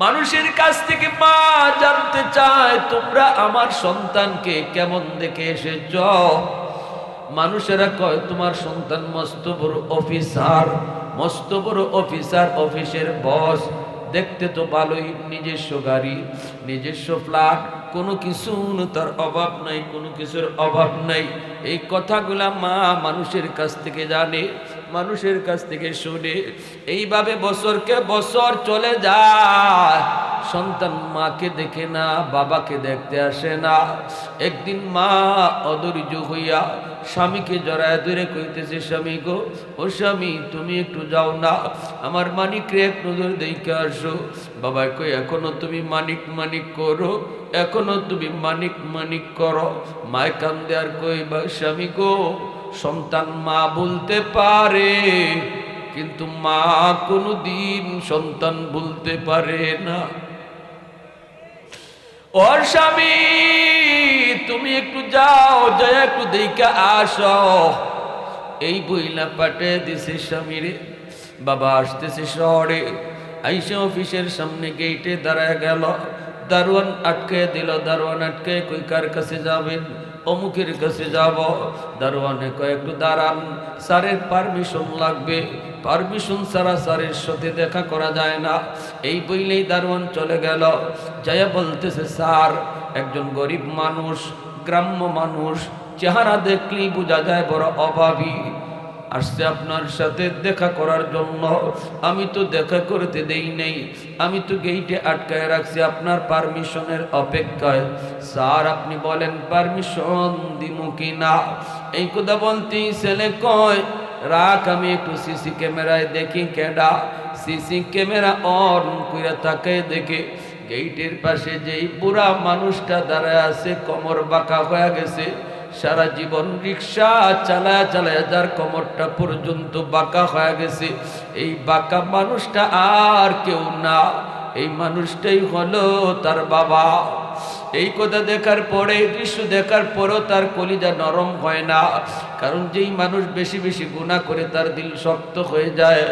মানুষের কাছ থেকে মা জানতে চায় তোমরা আমার সন্তানকে কেমন দেখে এসেছ। মানুষেরা কয় তোমার সন্তান মস্ত বড় অফিসার, মস্ত বড় অফিসার, অফিসের বস, দেখতে তো ভালোই, নিজস্ব গাড়ি, নিজস্ব ফ্ল্যাট, কোনো কিছু তার অভাব নাই, কোনো কিছুর অভাব নাই। এই কথাগুলা মা মানুষের কাছ থেকে জানে, মানুষের কাছ থেকে শুনে। এইভাবে বছরকে বছর চলে যায়, সন্তান মাকে দেখে না, বাবাকে দেখতে আসে না। একদিন মা অধৈর্য হইয়া স্বামীকে জড়ায় ধরে কইতেছে, স্বামী গো, ও স্বামী তুমি একটু যাও না, আমার মানিকরে এক নজর দেখে আসো। বাবা কই এখনো তুমি মানিক মানিক করো, এখনো তুমি মানিক মানিক করো। মায় কান্দে আর কই, বা স্বামী গো, সন্তান মা বলতে পারে কিন্তু মা কোনোদিন সন্তান বলতে পারে না। ওর স্বামী তুমি একটু যাও, যায় একটু দেখে আসো। এই বইলা পাঠিয়ে দিছে স্বামীরে। বাবা আসতেছে শহরে, আইসা অফিসের সামনে গেটে দাঁড়ায় গেল। দারোয়ান আটকে দিল। দারোয়ান আটকে কই কার কাছে যাবেন? অমুকের কাছে যাব। দারোয়ানে কয় একটু দাঁড়ান, স্যারের পারমিশন লাগবে, পারমিশন ছাড়া স্যারের সাথে দেখা করা যায় না। এই বইলেই দারোয়ান চলে গেল। যাইয়া বলতেছে, স্যার একজন গরিব মানুষ, গ্রাম্য মানুষ, চেহারা দেখলেই বোঝা যায় বড় অভাবী, আসছে আপনার সাথে দেখা করার জন্য। আমি তো দেখা করতে দেই নাই, আমি তো গেইটে আটকায় রাখছি আপনার পারমিশনের অপেক্ষায়। স্যার আপনি বলেন পারমিশন দিমু কি না? এই কথা বলতেই ছেলে কয়, রাখ আমি একটু সিসি ক্যামেরায় দেখি কেডা। সিসি ক্যামেরা অন কইরা তাকায় দেখে গেইটের পাশে যেই বুড়া মানুষটা দাঁড়ায় আছে, কোমর বাঁকা হয়ে গেছে। সারা জীবন রিক্সা চালায় চালায় যার কোমরটা পর্যন্ত বাঁকা হয়ে গেছে, এই বাঁকা মানুষটা আর কেউ না, এই মানুষটাই হলো তার বাবা। এই কথা দেখার পরে, দৃশ্য দেখার পরেও তার কলিজা নরম হয় না। কারণ যেই মানুষ বেশি বেশি গুনাহ করে তার দিল শক্ত হয়ে যায়,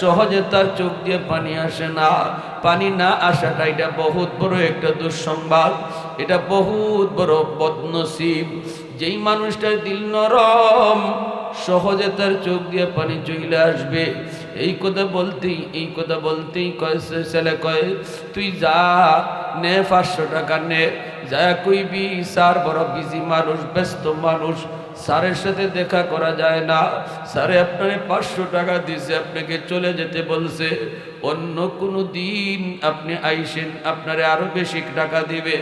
সহজে তার চোখ দিয়ে পানি আসে না। পানি না আসাটা এটা বহুত বড় একটা দুঃসংবাদ, এটা বহুত বড় বদনসিব। যেই মানুষটার দিল নরম, সহজে তার চোখ দিয়ে পানি চলে আসবে। এই কথা বলতেই কয় ছেলে কয়, তুই যা নে 500 টাকা নে, যা কইবি স্যার বড় বিজি মানুষ, ব্যস্ত মানুষ, স্যারের সাথে দেখা করা যায় না, স্যারে আপনারে 500 টাকা দিছে, আপনাকে চলে যেতে বলছে, অন্য কোনো দিন আপনি আইসেন, আপনারে আরো বেশি টাকা দিবে।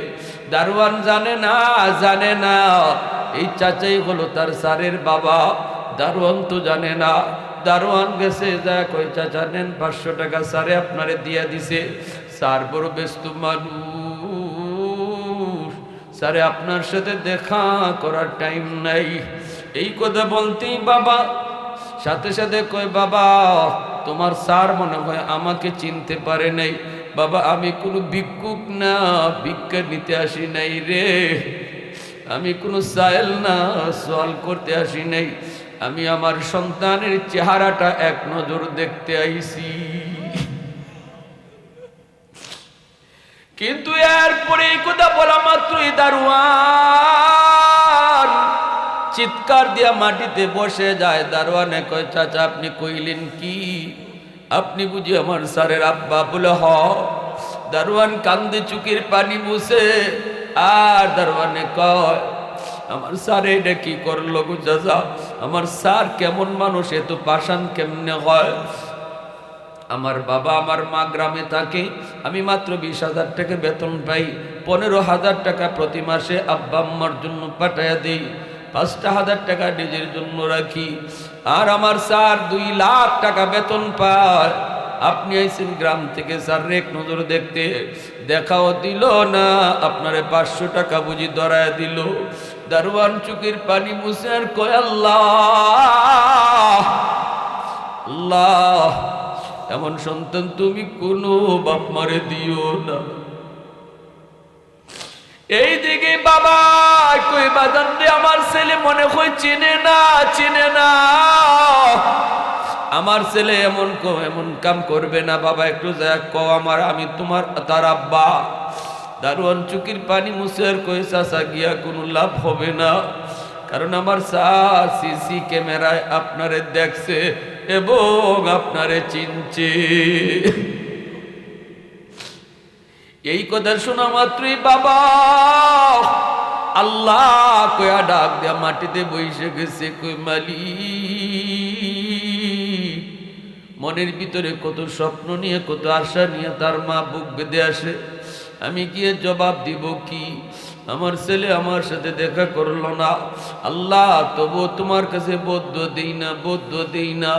দারোয়ান জানে না এই চাচাই হলো তার স্যারের বাবা। দারোয়ান তো জানে না। দারোয়ান গেছে, যা কই চাচা নেন 500 টাকা, স্যারে আপনারে দিয়া দিছে। স্যার বড় ব্যস্ত মানুষ, স্যারে আপনার সাথে দেখা করার টাইম নাই। এই কথা বলতেই বাবা সাথে সাথে কয়, বাবা তোমার স্যার মনে হয় আমাকে চিনতে পারে নাই। বাবা আমি কোনো ভিক্ষুক না, ভিক্ষা নিতে আসি নাই রে, আমি কোনো সায়েল না, সওয়াল করতে আসি নাই, আমি আমার সন্তানের চেহারাটা এক নজর দেখতে আইছি। কিন্তু এরপরে এই কথা বলা মাত্রই দারোয়ান চিৎকার দিয়া মাটিতে বসে যায়। দারোয়ানে কয়, চাচা আপনি কইলেন কি? আপনি বুঝি আমার স্যারের আব্বা? বলে হ। দারোয়ান কান্দে চুকির পানি মুছে। আর দারোয়ানে কয়, আমার স্যার এটা কি করলো গো চাচা? আমার স্যার কেমন মানুষ, এত পাষাণ কেমনে হয়? আমার বাবা আমার মা গ্রামে থাকে, আমি মাত্র 20,000 টাকা বেতন পাই, 15,000 টাকা প্রতি মাসে আব্বা আম্মার জন্য পাঠাইয়া দিই, 5,000 টাকা নিজের জন্য রাখি। আর আমার স্যার 2 লাখ টাকা বেতন পায়। আপনি আইছেন গ্রাম থেকে স্যার এক নজর দেখতে, দেখাও দিল না, আপনারে 500 টাকা বুঝি ধরায় দিল। দারোয়ান চুকির পানি মুছে আর কয়, আল্লাহ আল্লাহ, এমন সন্তান তুমি কোনো বাপ মারে দিও না। এই দিকে বাবা কই, বাজান রে আমার ছেলে মনে হয় চিনে না। আমার ছেলে এমন কাম করবে না বাবা, একটু যা কও আমার, আমি তোমার তার আব্বা। দারোয়ান চুকির পানি মুছার কই চাচা গিয়া কোনো লাভ হবে না, কারণ আমার সিসি ক্যামেরায় আপনারে দেখছে এবং আপনারে চিনছে। এই কথা শোনা মাত্রই বাবা আল্লাহ কয়া ডাক দেয়া মাটিতে বসে গেছে, কই মালিক। মনের ভিতরে কত স্বপ্ন নিয়ে কত আশা নিয়ে তার মা বুক বেঁধে আসে, আমি গিয়ে জবাব দিব কি? আমার ছেলে আমার সাথে দেখা করলো না, আল্লাহ তবু তোমার কাছে বদ্ধ দেই না।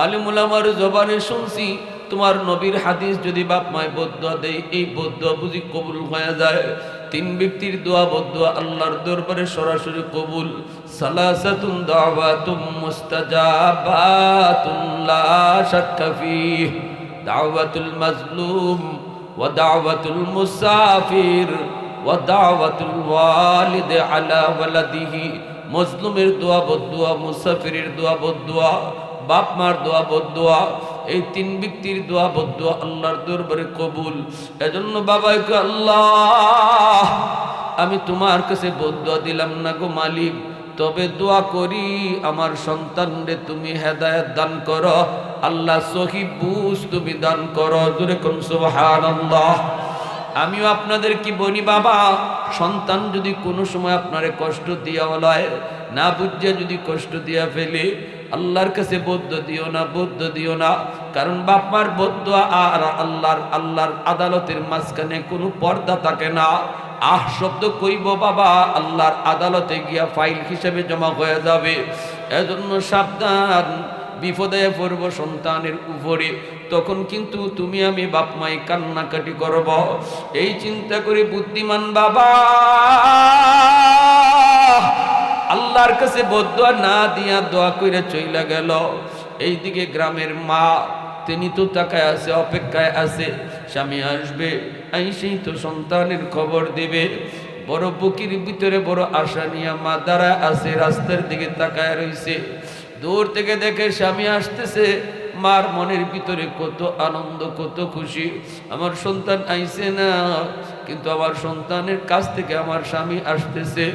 আলিমুল আমার জবানে শুনছি তোমার নবীর হাদিস যদি বাপ মায় বদ্ধ দেয়, এই বদ্ধ বুঝি কবুল হয়ে যায়। 3 ব্যক্তির দোয়া বদ্ধ আল্লাহর দরবারে সরাসরি কবুল। সালাসাতুন দাওয়াতুম মুস্তাজাবাতুন লা শাক্কা ফীহ, দাওয়াতুল মাজলুম ওয়া দাওয়াতুল মুসাফির ওয়া দাওয়াতুল ওয়ালিদ আলা ওয়ালাদিহি। মজলুমের দোয়া বদদুয়া, মুসাফিরের দোয়া বদদুয়া, বাপ মার দোয়া বদদুয়া, এই 3 ব্যক্তির দোয়া বদদুয়া আল্লাহর দরবারে কবুল। এজন্য বাবাকে আল্লাহ আমি তোমার কাছে বদদুয়া দিলাম না গো মালিক, তবে দোয়া করি আমার সন্তানরে তুমি হেদায়েত দান করো আল্লাহ, সহি বুঝ তুমি দান করো। জোরে কোন সুবহানাল্লাহ। আমিও আপনাদের কি বলি বাবা, সন্তান যদি কোনো সময় আপনারে কষ্ট দিয়া বলায়, না বুঝে যদি কষ্ট দিয়া ফেলে, আল্লাহর কাছে বদ্ধ দিও না, কারণ বাপ মার বদ্ধ আর আল্লাহর আদালতের মাঝখানে কোনো পর্দা থাকে না। শব্দ কইব বাবা আল্লাহর আদালতে গিয়া ফাইল হিসেবে জমা হয়ে যাবে। এজন্য সাবধান, বিপদে পড়ব সন্তানের উপরে, তখন কিন্তু তুমি আমি বাপ মাই কান্নাকাটি করব। এই চিন্তা করে বুদ্ধিমান বাবা আল্লাহর কাছে বদদুয়া না দিয়া দোয়া কইরা চইলা গেল। এইদিকে গ্রামের মা তিনি তো তাকায় আছে, অপেক্ষায় আছে, স্বামী আসবে, আইসেই তো সন্তানের খবর দিবে। বড় বুকের ভিতরে বড় আশা নিয়ে মা দাঁড়ায় আছে, রাস্তার দিকে তাকায় রইছে। দূর থেকে দেখে স্বামী আসতেছে, মার মনের ভিতরে কত আনন্দ কত খুশি, আমার সন্তান আইছে না, কিন্তু আমার সন্তানের কাছ থেকে আমার স্বামী আসতেছে।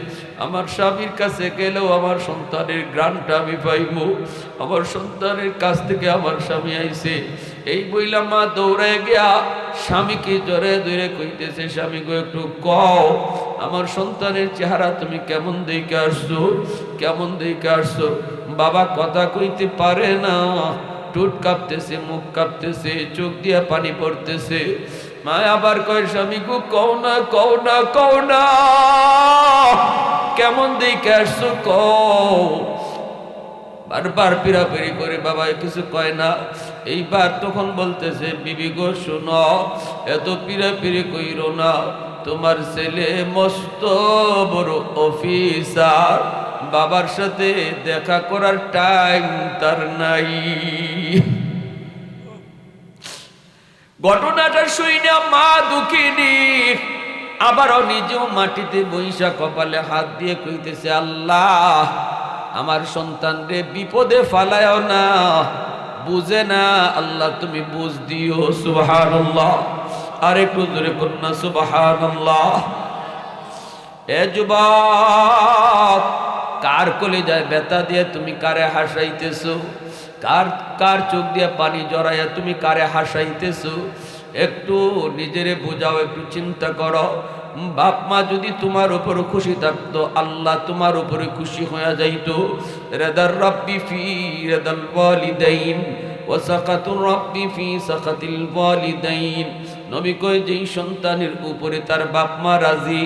আমার স্বামীর কাছে গেলেও আমার সন্তানের গ্রানটা আমি পাইব, আমার সন্তানের কাছ থেকে আমার স্বামী আইছে। এই বইলা মা দৌড়ায় গিয়া স্বামীকে জড়ে ধরে কইতেছে, স্বামী গো একটু কও আমার সন্তানের চেহারা তুমি কেমন দেখে আসছো? বাবা কথা কইতে পারে না, ঠোঁট কাঁপতেছে, মুখ কাঁপতেছে, চোখ দিয়া পানি পড়তেছে। মা আবার কয়, স্বামী গো কও না কেমন দেখে আসছো কও। বারবার পিরাপিরি করে বাবা কিছু কয় না। এইবার তখন বলতেছে, বিবি গো শোনো, এত পিরাপিরি কইরো না, তোমার ছেলে মস্ত বড় অফিসার, বাবার সাথে দেখা করার টাইম তার নাই। ঘটনাটা শুইনা মা দুঃখিনী, আবারও নিজেও মাটিতে বইসা কপালে হাত দিয়ে কইতেছে, আল্লাহ আমার সন্তানরে বিপদে ফালায়ও না, বুঝে না, আল্লাহ তুমি বুঝ দিও। সুবহানাল্লাহ। আর একটু জোরে কন্যা সুবহানাল্লাহ। এ যুবক, কার কলিজায় ব্যথা দিয়ে তুমি কারে হাসাইতেছো? কার চোখ দিয়ে পানি জড়াইয়া তুমি কারে হাসাইতেছো? একটু নিজেরে বোঝাও, একটু চিন্তা করো। বাপ মা যদি তোমার উপর খুশি থাকতো, আল্লাহ তোমার উপরে খুশি হয়ে যাইতো। রেদার রাব্বি ফি রেদাল ওয়ালিদাইন ওয়া সাকাতুর রাব্বি ফি সাকাতিল ওয়ালিদাইন। নবী কয়, যেই সন্তানের উপরে তার বাপ মা রাজি,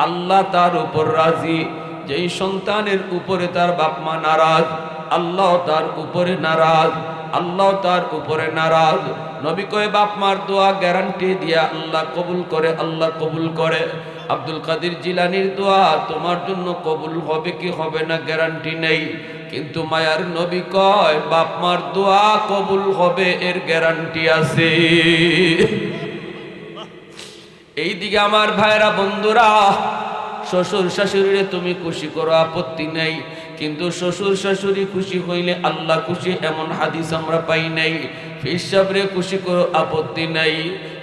আল্লাহ তার উপর রাজি। যেই সন্তানের উপরে তার বাপ মা নারাজ, আল্লাহ তার উপরে নারাজ, আল্লাহ তার উপরে নারাজ। নবী কয়, বাপ মার দোয়া গ্যারান্টি দিয়া আল্লাহ কবুল করে, আল্লাহ কবুল করে। আব্দুল কাদের জিলানির দোয়া তোমার জন্য কবুল হবে কি হবে না গ্যারান্টি নেই, কিন্তু মায়ার নবী কয় বাপ মার দোয়া কবুল হবে এর গ্যারান্টি আছে। এইদিকে আমার ভাইরা বন্ধুরা, শ্বশুর শাশুড়িরে তুমি খুশি করো, আপত্তি নেই, কিন্তু শ্বশুর শাশুড়ি খুশি হইলে আল্লাহ খুশি, এমন হাদিস আমরা পাই নাই। পীর সাহেবরে খুশি করে আপত্তি নাই,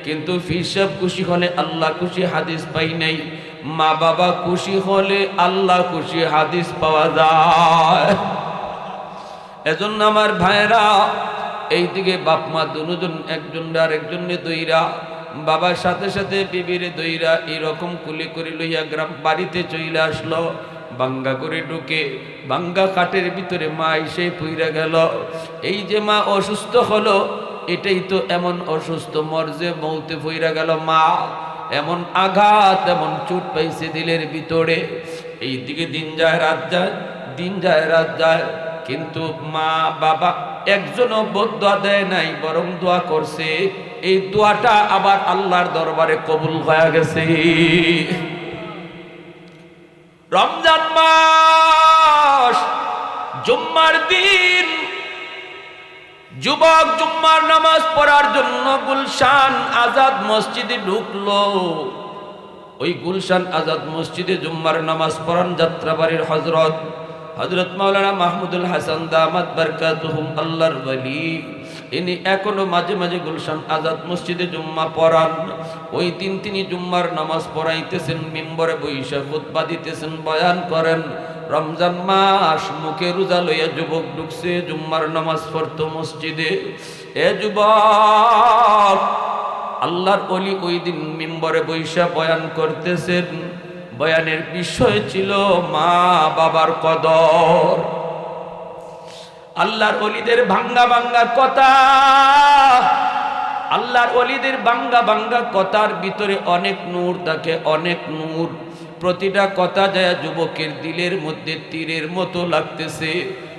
কিন্তু পীর সাহেব খুশি হলে আল্লাহ খুশি, হাদিস পাই নাই। মা বাবা খুশি হলে আল্লাহ খুশি, হাদিস পাওয়া যায়। এজন্য আমার ভাইরা, এইদিকে বাপ মা দুজন একজন আর একজনে দইরা, বাবার সাথে সাথে বিবিরে দইরা এরকম কুলি করে লইয়া গ্রাম বাড়িতে চলে আসলো। বাঙ্গা করে ঢুকে বাঙ্গা খাটের ভিতরে মা এসে পুইরা গেল। এই যে মা অসুস্থ হলো, এটাই তো এমন অসুস্থ মরজে মৌতে পুইরা গেল মা। এমন আঘাত, এমন চোট পাইছে দিলের ভিতরে। এই দিকে দিন যায় রাত যায়, দিন যায় রাত যায়, কিন্তু মা বাবা একজনও বদদোয়া দেয় নাই, বরং দোয়া করছে। এই দোয়াটা আবার আল্লাহর দরবারে কবুল হয়ে গেছে। রমজান মাস, জুম্মার দিন, যুবক জুম্মার নামাজ পড়ার জন্য গুলশান আজাদ মসজিদে ঢুকলো। ওই গুলশান আজাদ মসজিদে জুম্মার নামাজ পড়ান যাত্রাবাড়ির হযরত মাওলানা মাহমুদুল হাসান দামাত বারকাতুহুম আল্লাহর ওলি। ইনি এখনো মাঝে মাঝে গুলশান আজাদ মসজিদে জুম্মা পড়ান। ওই দিন তিনি জুম্মার নামাজ পড়াইতেছেন, মিম্বরে বইসা খুতবা দিতেছেন, বয়ান করেন। রমজান মাস, মুখে রোজা লইয়া যুবক ঢুকছে জুম্মার নামাজ পড়তো মসজিদে। এ যুবক, আল্লাহর ওলি ওই দিন মিম্বরে বইসা বয়ান করতেছেন। বয়ানের বিষয় ছিল মা বাবার কদর। আল্লাহর ওলিদের ভাঙ্গা ভাঙ্গা কথা, আল্লাহর ওলিদের ভাঙ্গা ভাঙ্গা কথার ভিতরে অনেক নূর থাকে, অনেক নূর। প্রতিটা কথা যায় যুবকের দিলের মধ্যে তীরের মতো লাগতেছে,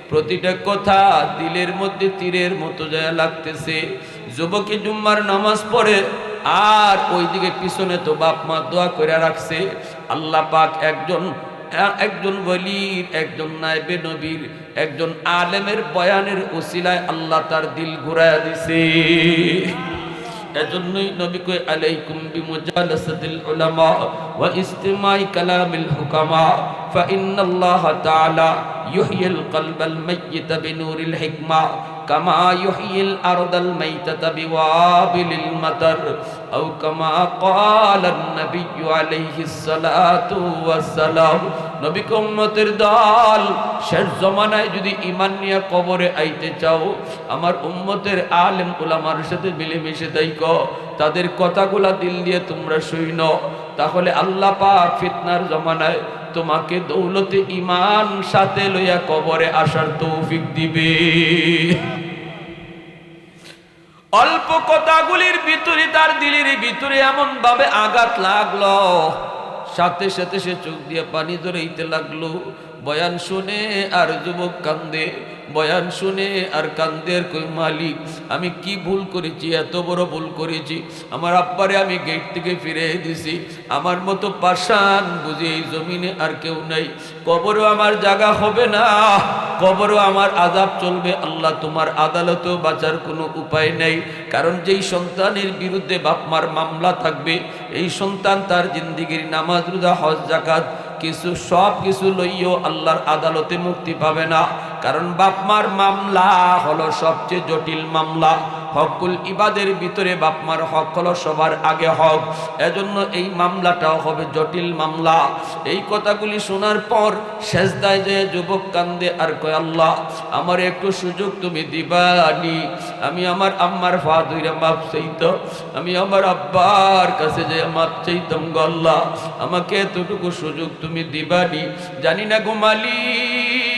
প্রতিটা কথা দিলের মধ্যে তীরের মতো যায় লাগতেছে। যুবকে জুম্মার নামাজ পড়ে, আর ওইদিকে পিছনে তো বাপ মা দোয়া করে রাখছে। আল্লাহ পাক একজন ওলির, একজন নায়েবে নবীর, একজন আলেমের বয়ানের উসিলায় আল্লাহ তার দিল ঘুরায়া দিছে। এজন্যই নবী কই আলাইকুম বিমুজালাসাতিল উলামা ওয়া ইস্তিমাই কালামিল হুকামা ফা ইন্নাল্লাহা তাআলা ইউহয়িল কলবাল মাইয়িতা বিনুরিল হিকমা কামা ইউহয়িল আরদাল মাইতাতা বিওয়াবিলিল মাতার আও কামা ক্বালান নবিয়্যু আলাইহিস সালাতু ওয়াস সালাম। নবী উম্মতের দল, শেষ জমানায় যদি ঈমান নিয়ে কবরে আইতে চাও, আমার উম্মতের আলেম উলামার সাথে মিলেমিশে থাকো, তাদের কথাগুলা দিল দিয়ে তোমরা শুনো, তাহলে আল্লাহ পাক ফিতনার জমানায় তোমাকে দৌলতে ঈমান সাথে লইয়া কবরে আসার তৌফিক দিবে। অল্প কথাগুলির ভিতরে তার দিলের ভিতরে এমন ভাবে আঘাত লাগলো, সাথে সাথে সে চোখ দিয়ে পানি জড়াইতে লাগলো। বয়ান শুনে আর যুবক কান্দে, বয়ান শুনে আর কান্দের। কই মালিক, আমি কি ভুল করেছি, এত বড় ভুল করেছি। আমার আব্বারে আমি গেট থেকে ফিরে দিছি, আমার মতো পাষাণ বুঝি এই জমিনে আর কেউ নাই। কবরও আমার জায়গা হবে না, কবরও আমার আযাব চলবে। আল্লাহ, তোমার আদালতেও বাঁচার কোনো উপায় নেই। কারণ যেই সন্তানের বিরুদ্ধে বাপ মার মামলা থাকবে, এই সন্তান তার জিন্দিগির নামাজ রোজা হজ যাকাত সব কিছু লইও আল্লাহর আদালতে মুক্তি পাবে না। কারণ বাপ মার মামলা হলো সবচেয়ে জটিল মামলা। হকুল ইবাদের ভিতরে বাপ মার হক হলো সবার আগে হক, এজন্য এই মামলাটাও হবে জটিল মামলা। এই কথাগুলি শোনার পর সেজদায় যে যুবক কান্দে আর কয়, আল্লাহ আমার একটু সুযোগ তুমি দিবানি। আমি আমার আম্মার ফা ধইরা মাপ চাইতো, আমি আমার আব্বার কাছে যে মাপ চাইতাম, গো আল্লাহ আমাকে এতটুকু সুযোগ তুমি দিবানি। জানি না গো মালিক,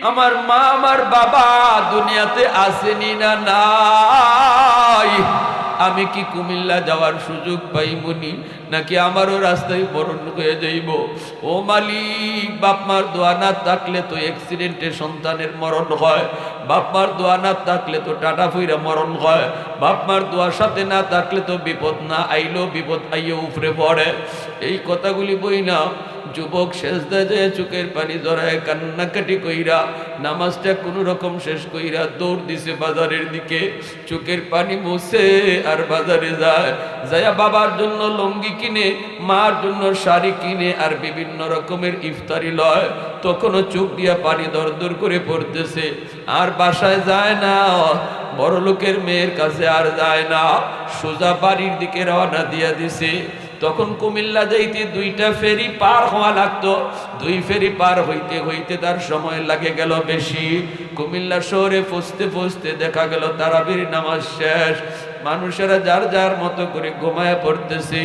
আমার মা আমার বাবা দুনিয়াতে আসেনি না নাই, আমি কি কুমিল্লা যাওয়ার সুযোগ পাইবনি, নাকি আমারও রাস্তায় মরণ হয়ে যাইব? ও মালিক, বাপ মার দোয়া না থাকলে তো অ্যাক্সিডেন্টে সন্তানের মরণ হয়, বাপ মার দোয়া না থাকলে তো টাটা ফুইরা মরণ হয়, বাপ মার দোয়ার সাথে না থাকলে তো বিপদ না আইলেও বিপদ আইয়ে উফরে পড়ে। এই কথাগুলি বই না যুবক সেজদায় যায় চোখের পানি ধরায় কান্নাকাটি কইরা নামাজটা কোনো রকম শেষ কইরা দৌড় দিছে বাজারের দিকে, চোখের পানি মুছে আর বাজারে যায়, যায়া বাবার জন্য লুঙ্গি কিনে, মার জন্য শাড়ি কিনে আর বিভিন্ন রকমের ইফতারি লয়। তখনও চোখ দিয়া পানি দর দর করে পড়তেছে, আর বাসায় যায় না, বড় লোকের মেয়ের কাছে আর যায় না, সোজা বাড়ির দিকে রওনা দিয়া দিছে। তখন কুমিল্লা যাইতে 2টা ফেরি পার হওয়া লাগতো, 2 ফেরি পার হইতে হইতে তার সময় লাগে গেল বেশি। কুমিল্লা শহরে পৌঁছতে পৌঁছতে দেখা গেল তারাবির নামাজ শেষ, মানুষেরা যার যার মতো করে ঘুমায় পড়তেছে,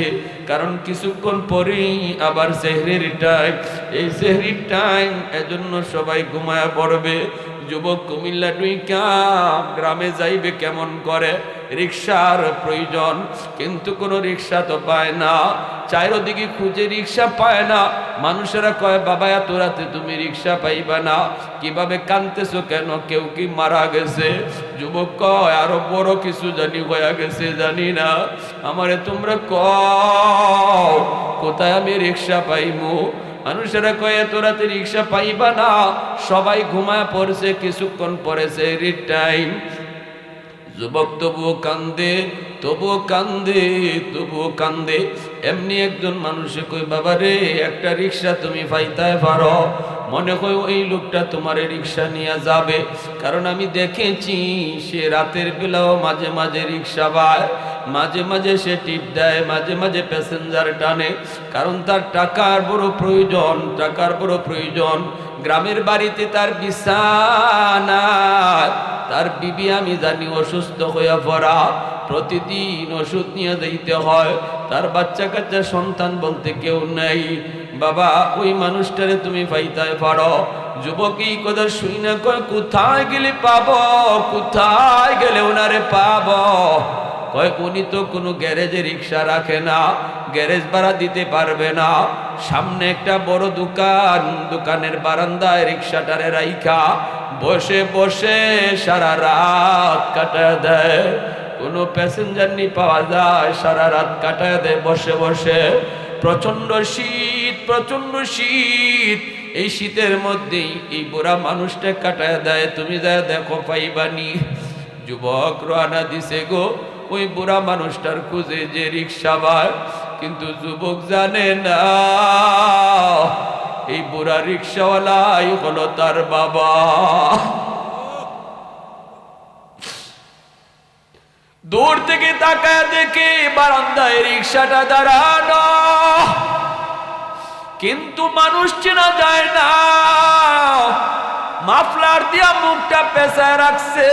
কারণ কিছুক্ষণ পরেই আবার সেহরির টাইম, এই সেহরির টাইম, এজন্য সবাই ঘুমায় পড়বে। যুবক কুমিল্লা ডুইকা গ্রামে যাইবে কেমন করে, রিক্সার প্রয়োজন, কিন্তু কোনো রিক্সা তো পায় না, চারিদিকে খুঁজে রিক্সা পায় না। মানুষেরা কয় বাবা এত রাতে তুমি রিক্সা পাইবা না, কিভাবে কাঁদতেছো কেন, কেউ কি মারা গেছে? যুবক কয় আরো বড় কিছু জানি হয়ে গেছে, জানি না, আমারে তোমরা কও কোথায় আমি রিক্সা পাইমু? মানুষেরা কয় এত রাতে রিক্সা পাইবা না, সবাই ঘুমায় পড়ছে, কিছুক্ষণ পরেছে টাইম। যুবক তবুও কান্দে, তবুও কান্দে, তবুও কান্দে। এমনি একজন মানুষে কই বাবা রে একটা রিক্সা তুমি পাইতে পারো? মনে হয় ওই লোকটা তোমারে রিক্সা নিয়ে যাবে, কারণ আমি দেখেছি সে রাতের বেলাও মাঝে মাঝে রিক্সা পায়, মাঝে মাঝে সে টিপ দেয়, মাঝে মাঝে প্যাসেঞ্জার টানে, কারণ তার টাকার বড় প্রয়োজন, টাকার বড় প্রয়োজন। গ্রামের বাড়িতে তার বিছানা, তার বিবি আমি জানি অসুস্থ হয়ে পড়া, প্রতিদিন ওষুধ নিয়ে যাইতে হয়, তার বাচ্চা কাচ্চা সন্তান বলতে কেউ নেই। বাবা ওই মানুষটারে তুমি পাইতে পারো? যুবক এই কথা শুই না কয় কোথায় গেলে পাবো, কোথায় গেলে ওনারে পাবো? কয় উনি তো কোনো গ্যারেজে রিক্সা রাখে না, গ্যারেজ ভাড়া দিতে পারবে না, সামনে একটা বড় দোকান, দোকানের বারান্দায় রিক্সাটারে রাইখা বসে বসে সারা রাত কাটায় দেয়, কোনো প্যাসেঞ্জার নি পাওয়া যায়, সারা রাত কাটায় দেয় বসে বসে। প্রচন্ড শীত, প্রচন্ড শীত, এই শীতের মধ্যেই এই বুড়া মানুষটা কাটায় দেয়, তুমি যা দেখো পাইবানি। যুবক রওনা দিছে গো ওই বুড়া মানুষটার খুঁজে যে রিক্সা ভাই, কিন্তু যুবক জানে না এই বুড়া রিক্সাওয়ালাই হলো তার বাবা। দূর থেকে তাকায় দেখে বারান্দায় রিক্সাটা দাঁড়ানো, কিন্তু মানুষ চেনা যায় না, মাফলার দিয়া মুখটা পেঁচায় রাখছে,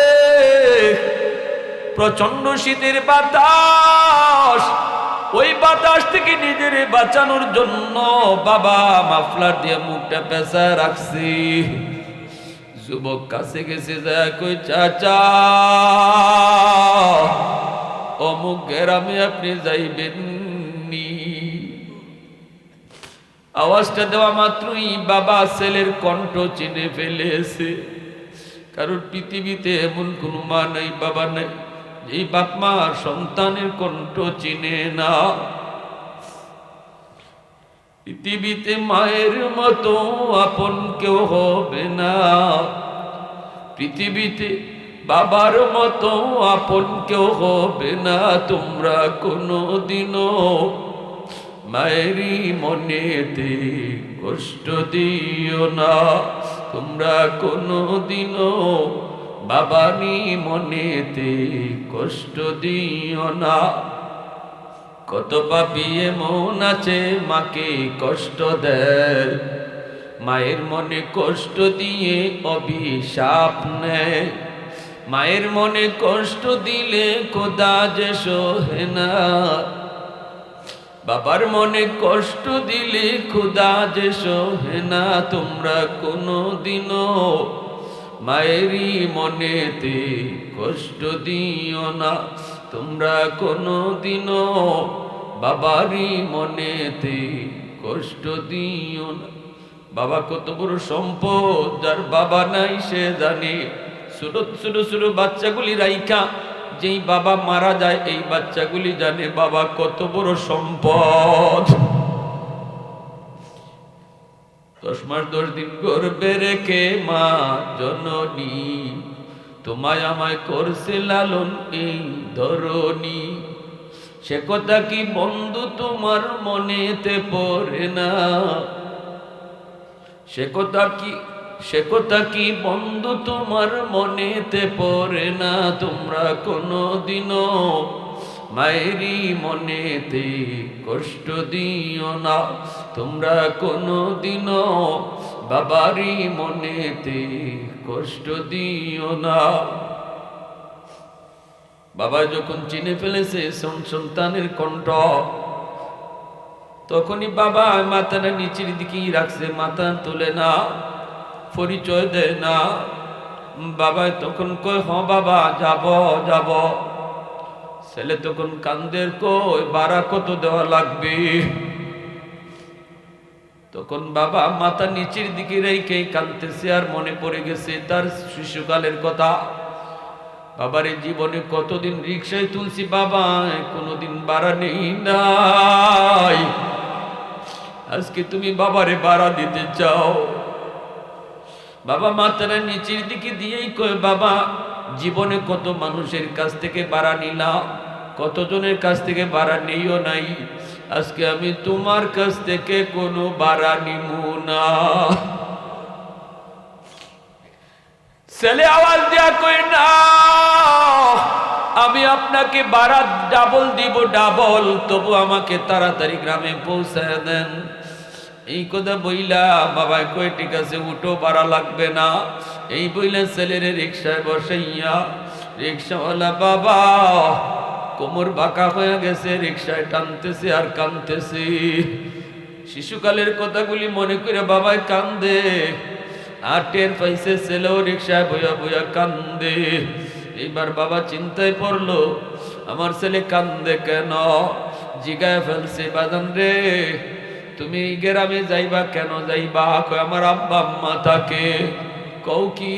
প্রচন্ড শীতের বাতাস, ওই বাতাস থেকে নিজের বাঁচানোর জন্য বাবা মাফলার দিয়ে মুখটা পেঁচায় রাখছি। যুবক কাছে গেছে যায় কই চাচা অমুক গ্রামে আপনি যাইবেন নি? আওয়াজটা দেওয়া মাত্রই বাবা ছেলের কণ্ঠ চিনে ফেলেছে, কারণ পৃথিবীতে এমন কোনো মা নাই, বাবা নাই, এই বাপ মা সন্তানের কণ্ঠ চিনে না। পৃথিবীতে মায়ের মতো আপন কেউ হবে না, পৃথিবীতে বাবার মতো আপন কেউ হবে না। তোমরা কোনোদিনও মায়েরই মনেতে কষ্ট দিও না, তোমরা কোনোদিনও বাবানি মনেতে কষ্ট দিও না। কত পাপী এমন আছে মাকে কষ্ট দেয়, মায়ের মনে কষ্ট দিয়ে অভিশাপ নেয়, মায়ের মনে কষ্ট দিলে খোদা যে সহে না, বাবার মনে কষ্ট দিলে খোদা যে সহে না। তোমরা কোনোদিনও মায়েরই মনেতে কষ্ট দিও না, তোমরা কোনোদিনও বাবারই মনেতে কষ্ট দিও না। বাবা কত বড় সম্পদ, যার বাবা নাই সে জানে। ছোট ছোট ছোট বাচ্চাগুলি রাইখা যেই বাবা মারা যায়, এই বাচ্চাগুলি জানে বাবা কত বড় সম্পদ। 10 মাস 10 দিন গর্ভে রেখে মা জননী তোমায় আমায় করছে লালন এই ধরনী। সে কথা কি বন্ধু তোমার মনেতে পড়ে না? সে কথা কি বন্ধু তোমার মনেতে পড়ে না? তোমরা কোনোদিনও মায়েরই মনেতে কষ্ট দিও না, তোমরা কোনোদিনও বাবারই মনেতে কষ্ট দিও না। বাবা যখন চিনে ফেলেছে সন্তানের কণ্ঠ, তখনই বাবা মাথাটা নিচের দিকেই রাখছে, মাথা তোলে না, পরিচয় দেয় না। বাবা তখন কয় হ বাবা যাব যাব। ছেলে তখন কান্দের, কই ভাড়া কত দেওয়া লাগবে? তখন বাবা মাথা নিচের দিকে রেখে কাঁদতেছে, আর মনে পড়ে গেছে তার শিশুকালের কথা। বাবার জীবনে কতদিন রিক্সায় তুলছি বাবা, কোনোদিন ভাড়া নেই নাই, আজকে তুমি বাবারে ভাড়া দিতে চাও। বাবা মাথাটা নিচের দিকে দিয়েই কয় বাবা জীবনে কত মানুষের কাছ থেকে ভাড়া নিলাম, কতজনের কাছ থেকে ভাড়া নেইও নাই, আজকে আমি তোমার কাছ থেকে কোনো ভাড়া নিব না। ছেলে আওয়াজ দেয়া কই না, আমি আপনাকে ভাড়া ডাবল দিব, ডাবল, তবু আমাকে তাড়াতাড়ি গ্রামে পৌঁছায় দেন। এই কথা বইলা বাবা কই ঠিক আছে উঠো, ভাড়া লাগবে না। এই বইলা ছেলের রিক্সায় বসাইয়া, রিক্সাওয়ালা বাবা কোমর বাঁকা হয়ে গেছে, রিক্সায় টানতেছে আর কাঁদতেছে। শিশুকালের কথাগুলি মনে করে বাবাই কান্দে, আর টের পাইছে ছেলেও রিক্সায় বইয়া বইয়া কান্দে। এইবার বাবা চিন্তায় পড়লো, আমার ছেলে কান্দে কেন? জিগায় ফেলছে, বাজান রে তুমি গ্রামে যাইবা কেন যাইবা? কয় আমার আব্বা আম্মা থাকে। কও কি?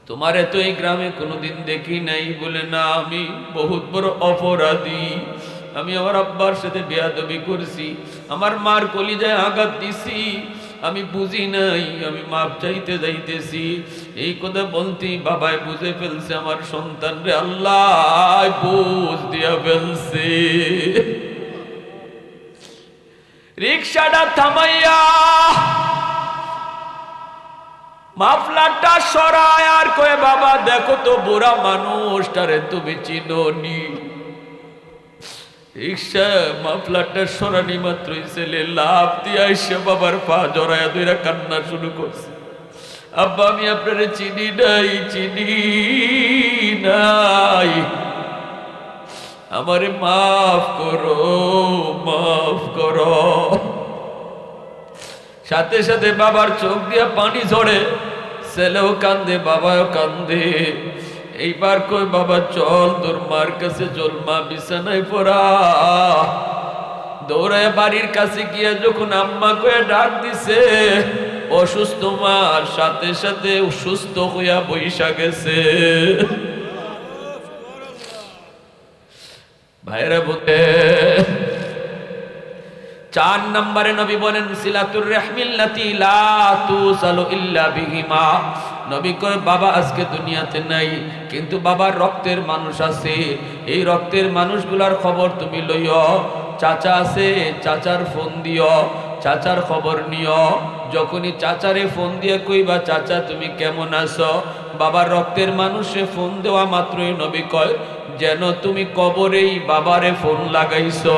তোমারে তো এই গ্রামে কোনোদিন দেখি নাই। বলে না, আমি বহুত বড় অপরাধী, আমি আমার আব্বার সাথে বেয়াদবি করছি, আমার মার কলিজায় আঘাত দিছি, আমি বুঝি নাই, আমি মাপ চাইতে যাইতেছি। এই কথা বলতেই বাবাই বুঝে ফেলছে আমার সন্তান রে আল্লাহ বুঝ দিয়া ফেলছে। রিক্সাটা থামাইয়া মাফলারটা সরায় আর কয়ে বাবা দেখো তো বুড়া মানুষটারে তুমি চিনোনি। রিক্সা মাফলারটা সরানি মাত্রই ছেলে লাফ দিয়ে এসে বাবার পা জড়ায়া ধইরা কান্না শুরু করছে, আব্বা আমি আপনারে চিনি নাই, চিনি নাই, আমারে মাফ করো, মাফ করো। সাথে সাথে বাবার চোখ দিয়া পানি ঝরে, ছেলেও কান্দে বাবাও কান্দে। এইবার কই বাবা চল তোর মার কাছে চল, মা বিছানায় পড়া। দৌড়ায় বাড়ির কাছে গিয়ে যখন আম্মা কয়ে ডাক দিছে, অসুস্থ মার সাথে সাথে সুস্থ হইয়া বইসা গেছে। ভাইরা বলে 4 নম্বরে নবী বলেন সিলাতুর রাহমিল্লাতি লা তুসালু ইল্লা বিহিমা। নবী কয় বাবা আজকে দুনিয়াতে নাই, কিন্তু বাবার রক্তের মানুষ আছে, এই রক্তের মানুষগুলার খবর তুমি লইও। চাচা আছে, চাচার ফোন দিও, চাচার খবর নিও। যখনই চাচারে ফোন দিয়ে কইবা চাচা তুমি কেমন আছো, বাবার রক্তের মানুষে ফোন দেওয়া মাত্রই নবী কয় যেন তুমি কবরেই বাবারে ফোন লাগাইছো।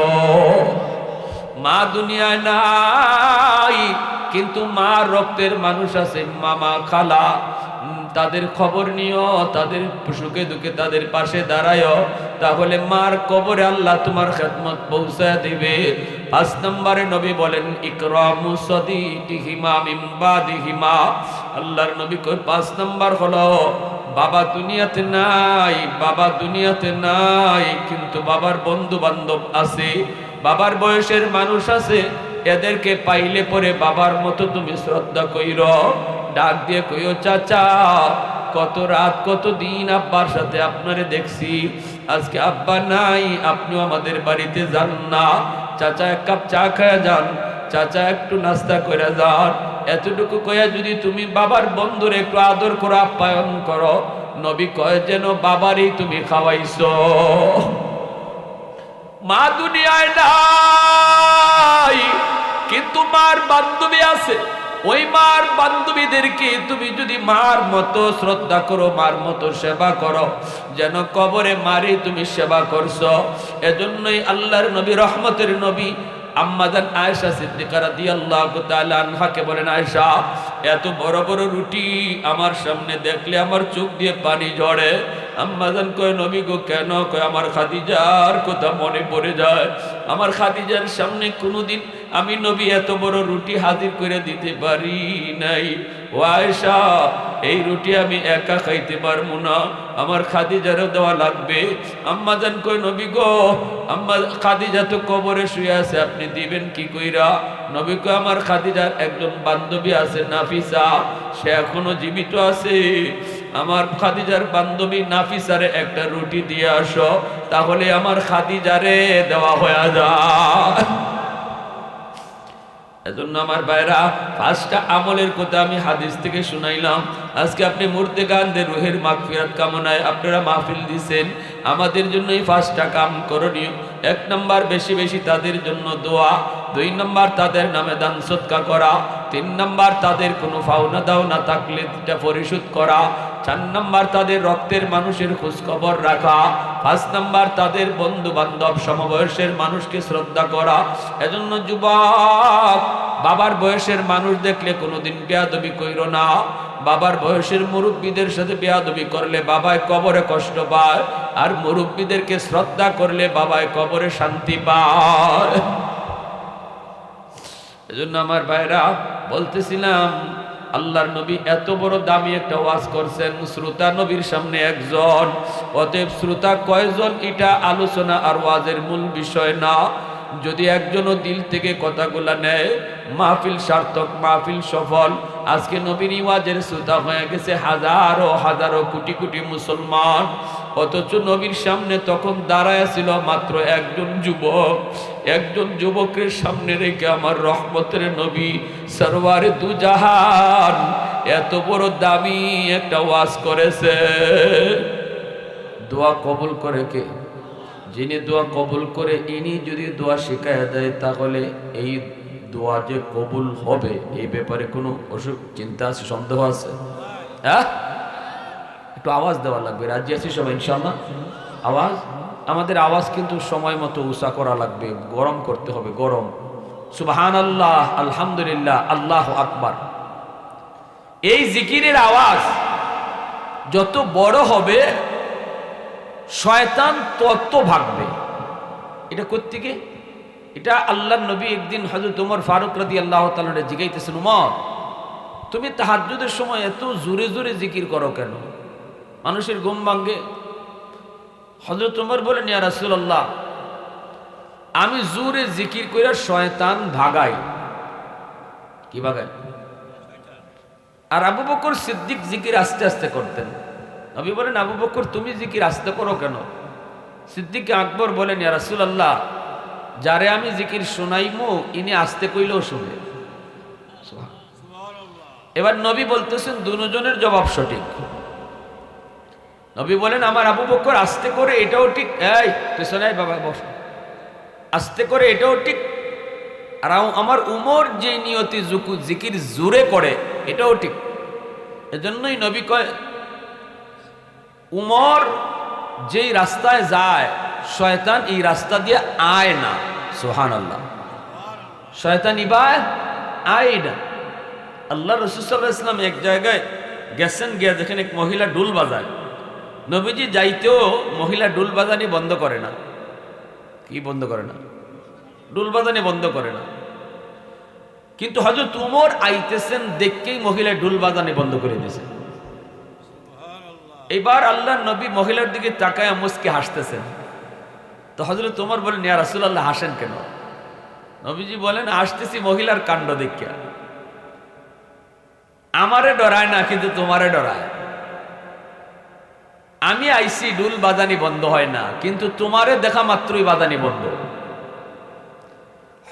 মা দুনিয়ায় নাই, কিন্তু মা রক্তের মানুষ আছে, মামা খালা, তাদের খবর নিও, তাদের সুখে দুঃখে তাদের পাশে দাঁড়ায়ও, তাহলে মার কবরে আল্লাহ তোমার খেদমত পৌঁছায় দিবে। 5 নম্বরে নবী বলেন ইকরামু সাদিকিহিমা মিন বাদিহিমা। আল্লাহর নবী কই 5 নম্বর হলো বাবা দুনিয়াতে নাই, বাবা দুনিয়াতে নাই, কিন্তু বাবার বন্ধু বান্ধব আছে, বাবার বয়সের মানুষ আছে, এদেরকে পাইলে পরে বাবার মতো তুমি শ্রদ্ধা কইর। ডাক দিয়ে কইও চাচা কত রাত কত দিন আব্বার সাথে আপনারে দেখছি, আজকে আব্বা নাই, আপনিও আমাদের বাড়িতে যান না, চাচা 1 কাপ চা খায়া যান। চাচা একটু নাস্তা করে যান। এতটুকু কইয়া যদি তুমি বাবার বন্ধুরে একটু আদর করে আপ্যায়ন করো, নবী কয় যেন বাবারই তুমি খাওয়াইছো। মা দুনিয়ায় নাই, কিন্তু মার বান্ধবী আছে। ওই মার বান্ধবীদেরকে তুমি যদি মার মতো শ্রদ্ধা করো, মার মতো সেবা করো, যেন কবরে মারি তুমি সেবা করছো। এজন্যই আল্লাহর নবী, রহমতের নবী আম্মাজান আয়েশা সিদ্দিকা রাদিয়াল্লাহু তাআলা আনহাকে বলেন, আয়েশা, এত বড় বড় রুটি আমার সামনে দেখলে আমার চোখ দিয়ে পানি ঝরে। আম্মাজান কয়, নবী গো কেন? কয়, আমার খাদিজার কথা মনে পড়ে যায়। আমার খাদিজার সামনে কোনোদিন আমি নবী এত বড় রুটি হাজির করে দিতে পারি নাই। ও আয়েশা, এই রুটি আমি একা খাইতে পারবো না, আমার খাদিজারও দেওয়া লাগবে। আম্মাজান কয়, নবী গো, আম্মা খাদিজা তো কবরে শুয়ে আছে, আপনি দিবেন কি কইরা? নবী কয়, আমার খাদিজার একজন বান্ধবী আছে নাফিসা, সে এখনো জীবিত আছে। আমার খাদিজার বান্ধবী নাফিসারে একটা রুটি দিয়ে আসো, তাহলে আমার খাদিজারে দেওয়া হয়ে যায়। এজন্য আমার ভাইরা, পাঁচটা আমলের কথা আমি হাদিস থেকে শুনাইলাম। আজকে আপনি মুর্তেগানদের রুহের মাগফিরাত কামনায় আপনারা মাহফিল দিছেন। আমাদের জন্য এই পাঁচটা কাম করণীয়। 1 নম্বর, বেশি বেশি তাদের জন্য দোয়া। 2 নম্বর, তাদের নামে দান সদকা করা। 3 নম্বর, তাদের কোনো পাওনা দাওনা থাকলে সেটা পরিশোধ করা। 4 নম্বর, তাদের রক্তের মানুষের খোঁজ খবর রাখা। 5 নম্বর, তাদের বন্ধু বান্ধব সমবয়সের মানুষকে শ্রদ্ধা করা। এজন্য যুবক, বাবার বয়সের মানুষ দেখলে কোনোদিন বেয়াদবি কইরো না। বাবার বয়সের মুরব্বীদের সাথে বেয়াদবি করলে বাবায় কবরে কষ্ট পায়, আর মুরব্বীদেরকে শ্রদ্ধা করলে বাবায় কবরে শান্তি পায়। এজন্য আমার ভাইরা, বলতেছিলাম আল্লাহর নবী এত বড় দামি একটা ওয়াজ করছেন, শ্রোতা নবীর সামনে একজন। অতএব শ্রোতা কয়জন এটা আলোচনা আর ওয়াজের মূল বিষয় না। যদি একজনও দিল থেকে কথাগুলা নেয়, মাহফিল সার্থক, মাহফিল সফল। আজকে নবীর ওয়াজের শ্রোতা হয়ে গেছে হাজারো হাজারো কোটি কোটি মুসলমান, অথচ নবীর সামনে তখন দাঁড়ায় ছিল মাত্র একজন যুবক। একজন যুবকের সামনে রেখে আমার রহমতের নবী সরওয়ারে দু জাহান এত বড় দামি একটা ওয়াজ করেছে। দোয়া কবুল করে কে? যিনি দোয়া কবুল করে, ইনি যদি দোয়া শিখায় দেয়, তাহলে এই দোয়া যে কবুল হবে এই ব্যাপারে কোনো চিন্তা আছে, সন্দেহ আছে? হ্যাঁ, একটু আওয়াজ দেওয়া লাগবে। রাজি আছি সবাই ইনশাআল্লাহ? আওয়াজ, আমাদের আওয়াজ কিন্তু সময় মতো উঁচা করা লাগবে, গরম করতে হবে, গরম। সুবহানাল্লাহ, আলহামদুলিল্লাহ, আল্লাহু আকবার। এই জিকিরের আওয়াজ যত বড় হবে, শয়তান তত ভাগবে। এটা কোত্থেকে? এটা আল্লাহর নবী একদিন হযরত ওমর ফারুক রাদিয়াল্লাহু তাআলা জিজ্ঞাসিতেছেন, ওমর, তুমি তাহাজ্জুদের সময় এত জোরে জোরে জিকির করো কেন? মানুষের ঘুম ভাঙে। হযরত ওমর বলেন, ইয়া রাসূলুল্লাহ, আমি জোরে জিকির কইরা শয়তান ভাগাই। কি ভাগাই? আর আবু বকর সিদ্দিক জিকির আস্তে আস্তে করতেন। নবী বলেন, আবু বকর তুমি জিকির আস্তে করো কেন? সিদ্দিক আকবর বলেন, ইয়া রাসূলুল্লাহ, যারে আমি জিকির শোনাইমু ইনি আস্তে কইলেও শুনে। এবার নবী বলতেছেন, দুজনের জবাব সঠিক। নবী বলেন, আমার আবু বকর আস্তে করে এটাও ঠিক, এই পেছনে বাবা বস, আস্তে করে এটাও ঠিক। আর আমার উমর যে নিয়তি জিকির জোরে করে এটাও ঠিক। এজন্যই নবী কয়, উমর যেই রাস্তায় যায় শয়তান এই রাস্তা দিয়ে আয় না। সুবহানাল্লাহ, শয়তান ইবায় আয় না। আল্লাহ রাসূল সাল্লাল্লাহু আলাইহি ওয়াসাল্লাম এক জায়গায় গেছেন, গিয়ে দেখেন এক মহিলা ডুল বাজায়। নবীজি যাইতেও মহিলা ডুল বাজানি বন্ধ করে না। কি বন্ধ করে না? ডুল বাজানি বন্ধ করে না। কিন্তু হযরত উমর আইতেছেন দেখকেই মহিলা ডুল বাজানি বন্ধ করে দিয়েছে। এবার আল্লাহর নবী মহিলার দিকে তাকায় মুস্কি হাসতেছেন। তো হযরত উমর বলেন, ইয়া রাসূলুল্লাহ, হাসেন কেন? নবীজি বলেন, হাসতেছি মহিলার কাণ্ড দেখিয়া। আমারে ডরায় না, কিন্তু তোমারে ডরায়। আমি আইসি ডুল বাজানি বন্ধ হয় না, কিন্তু তোমারে দেখা মাত্রই বাজানি বন্ধ।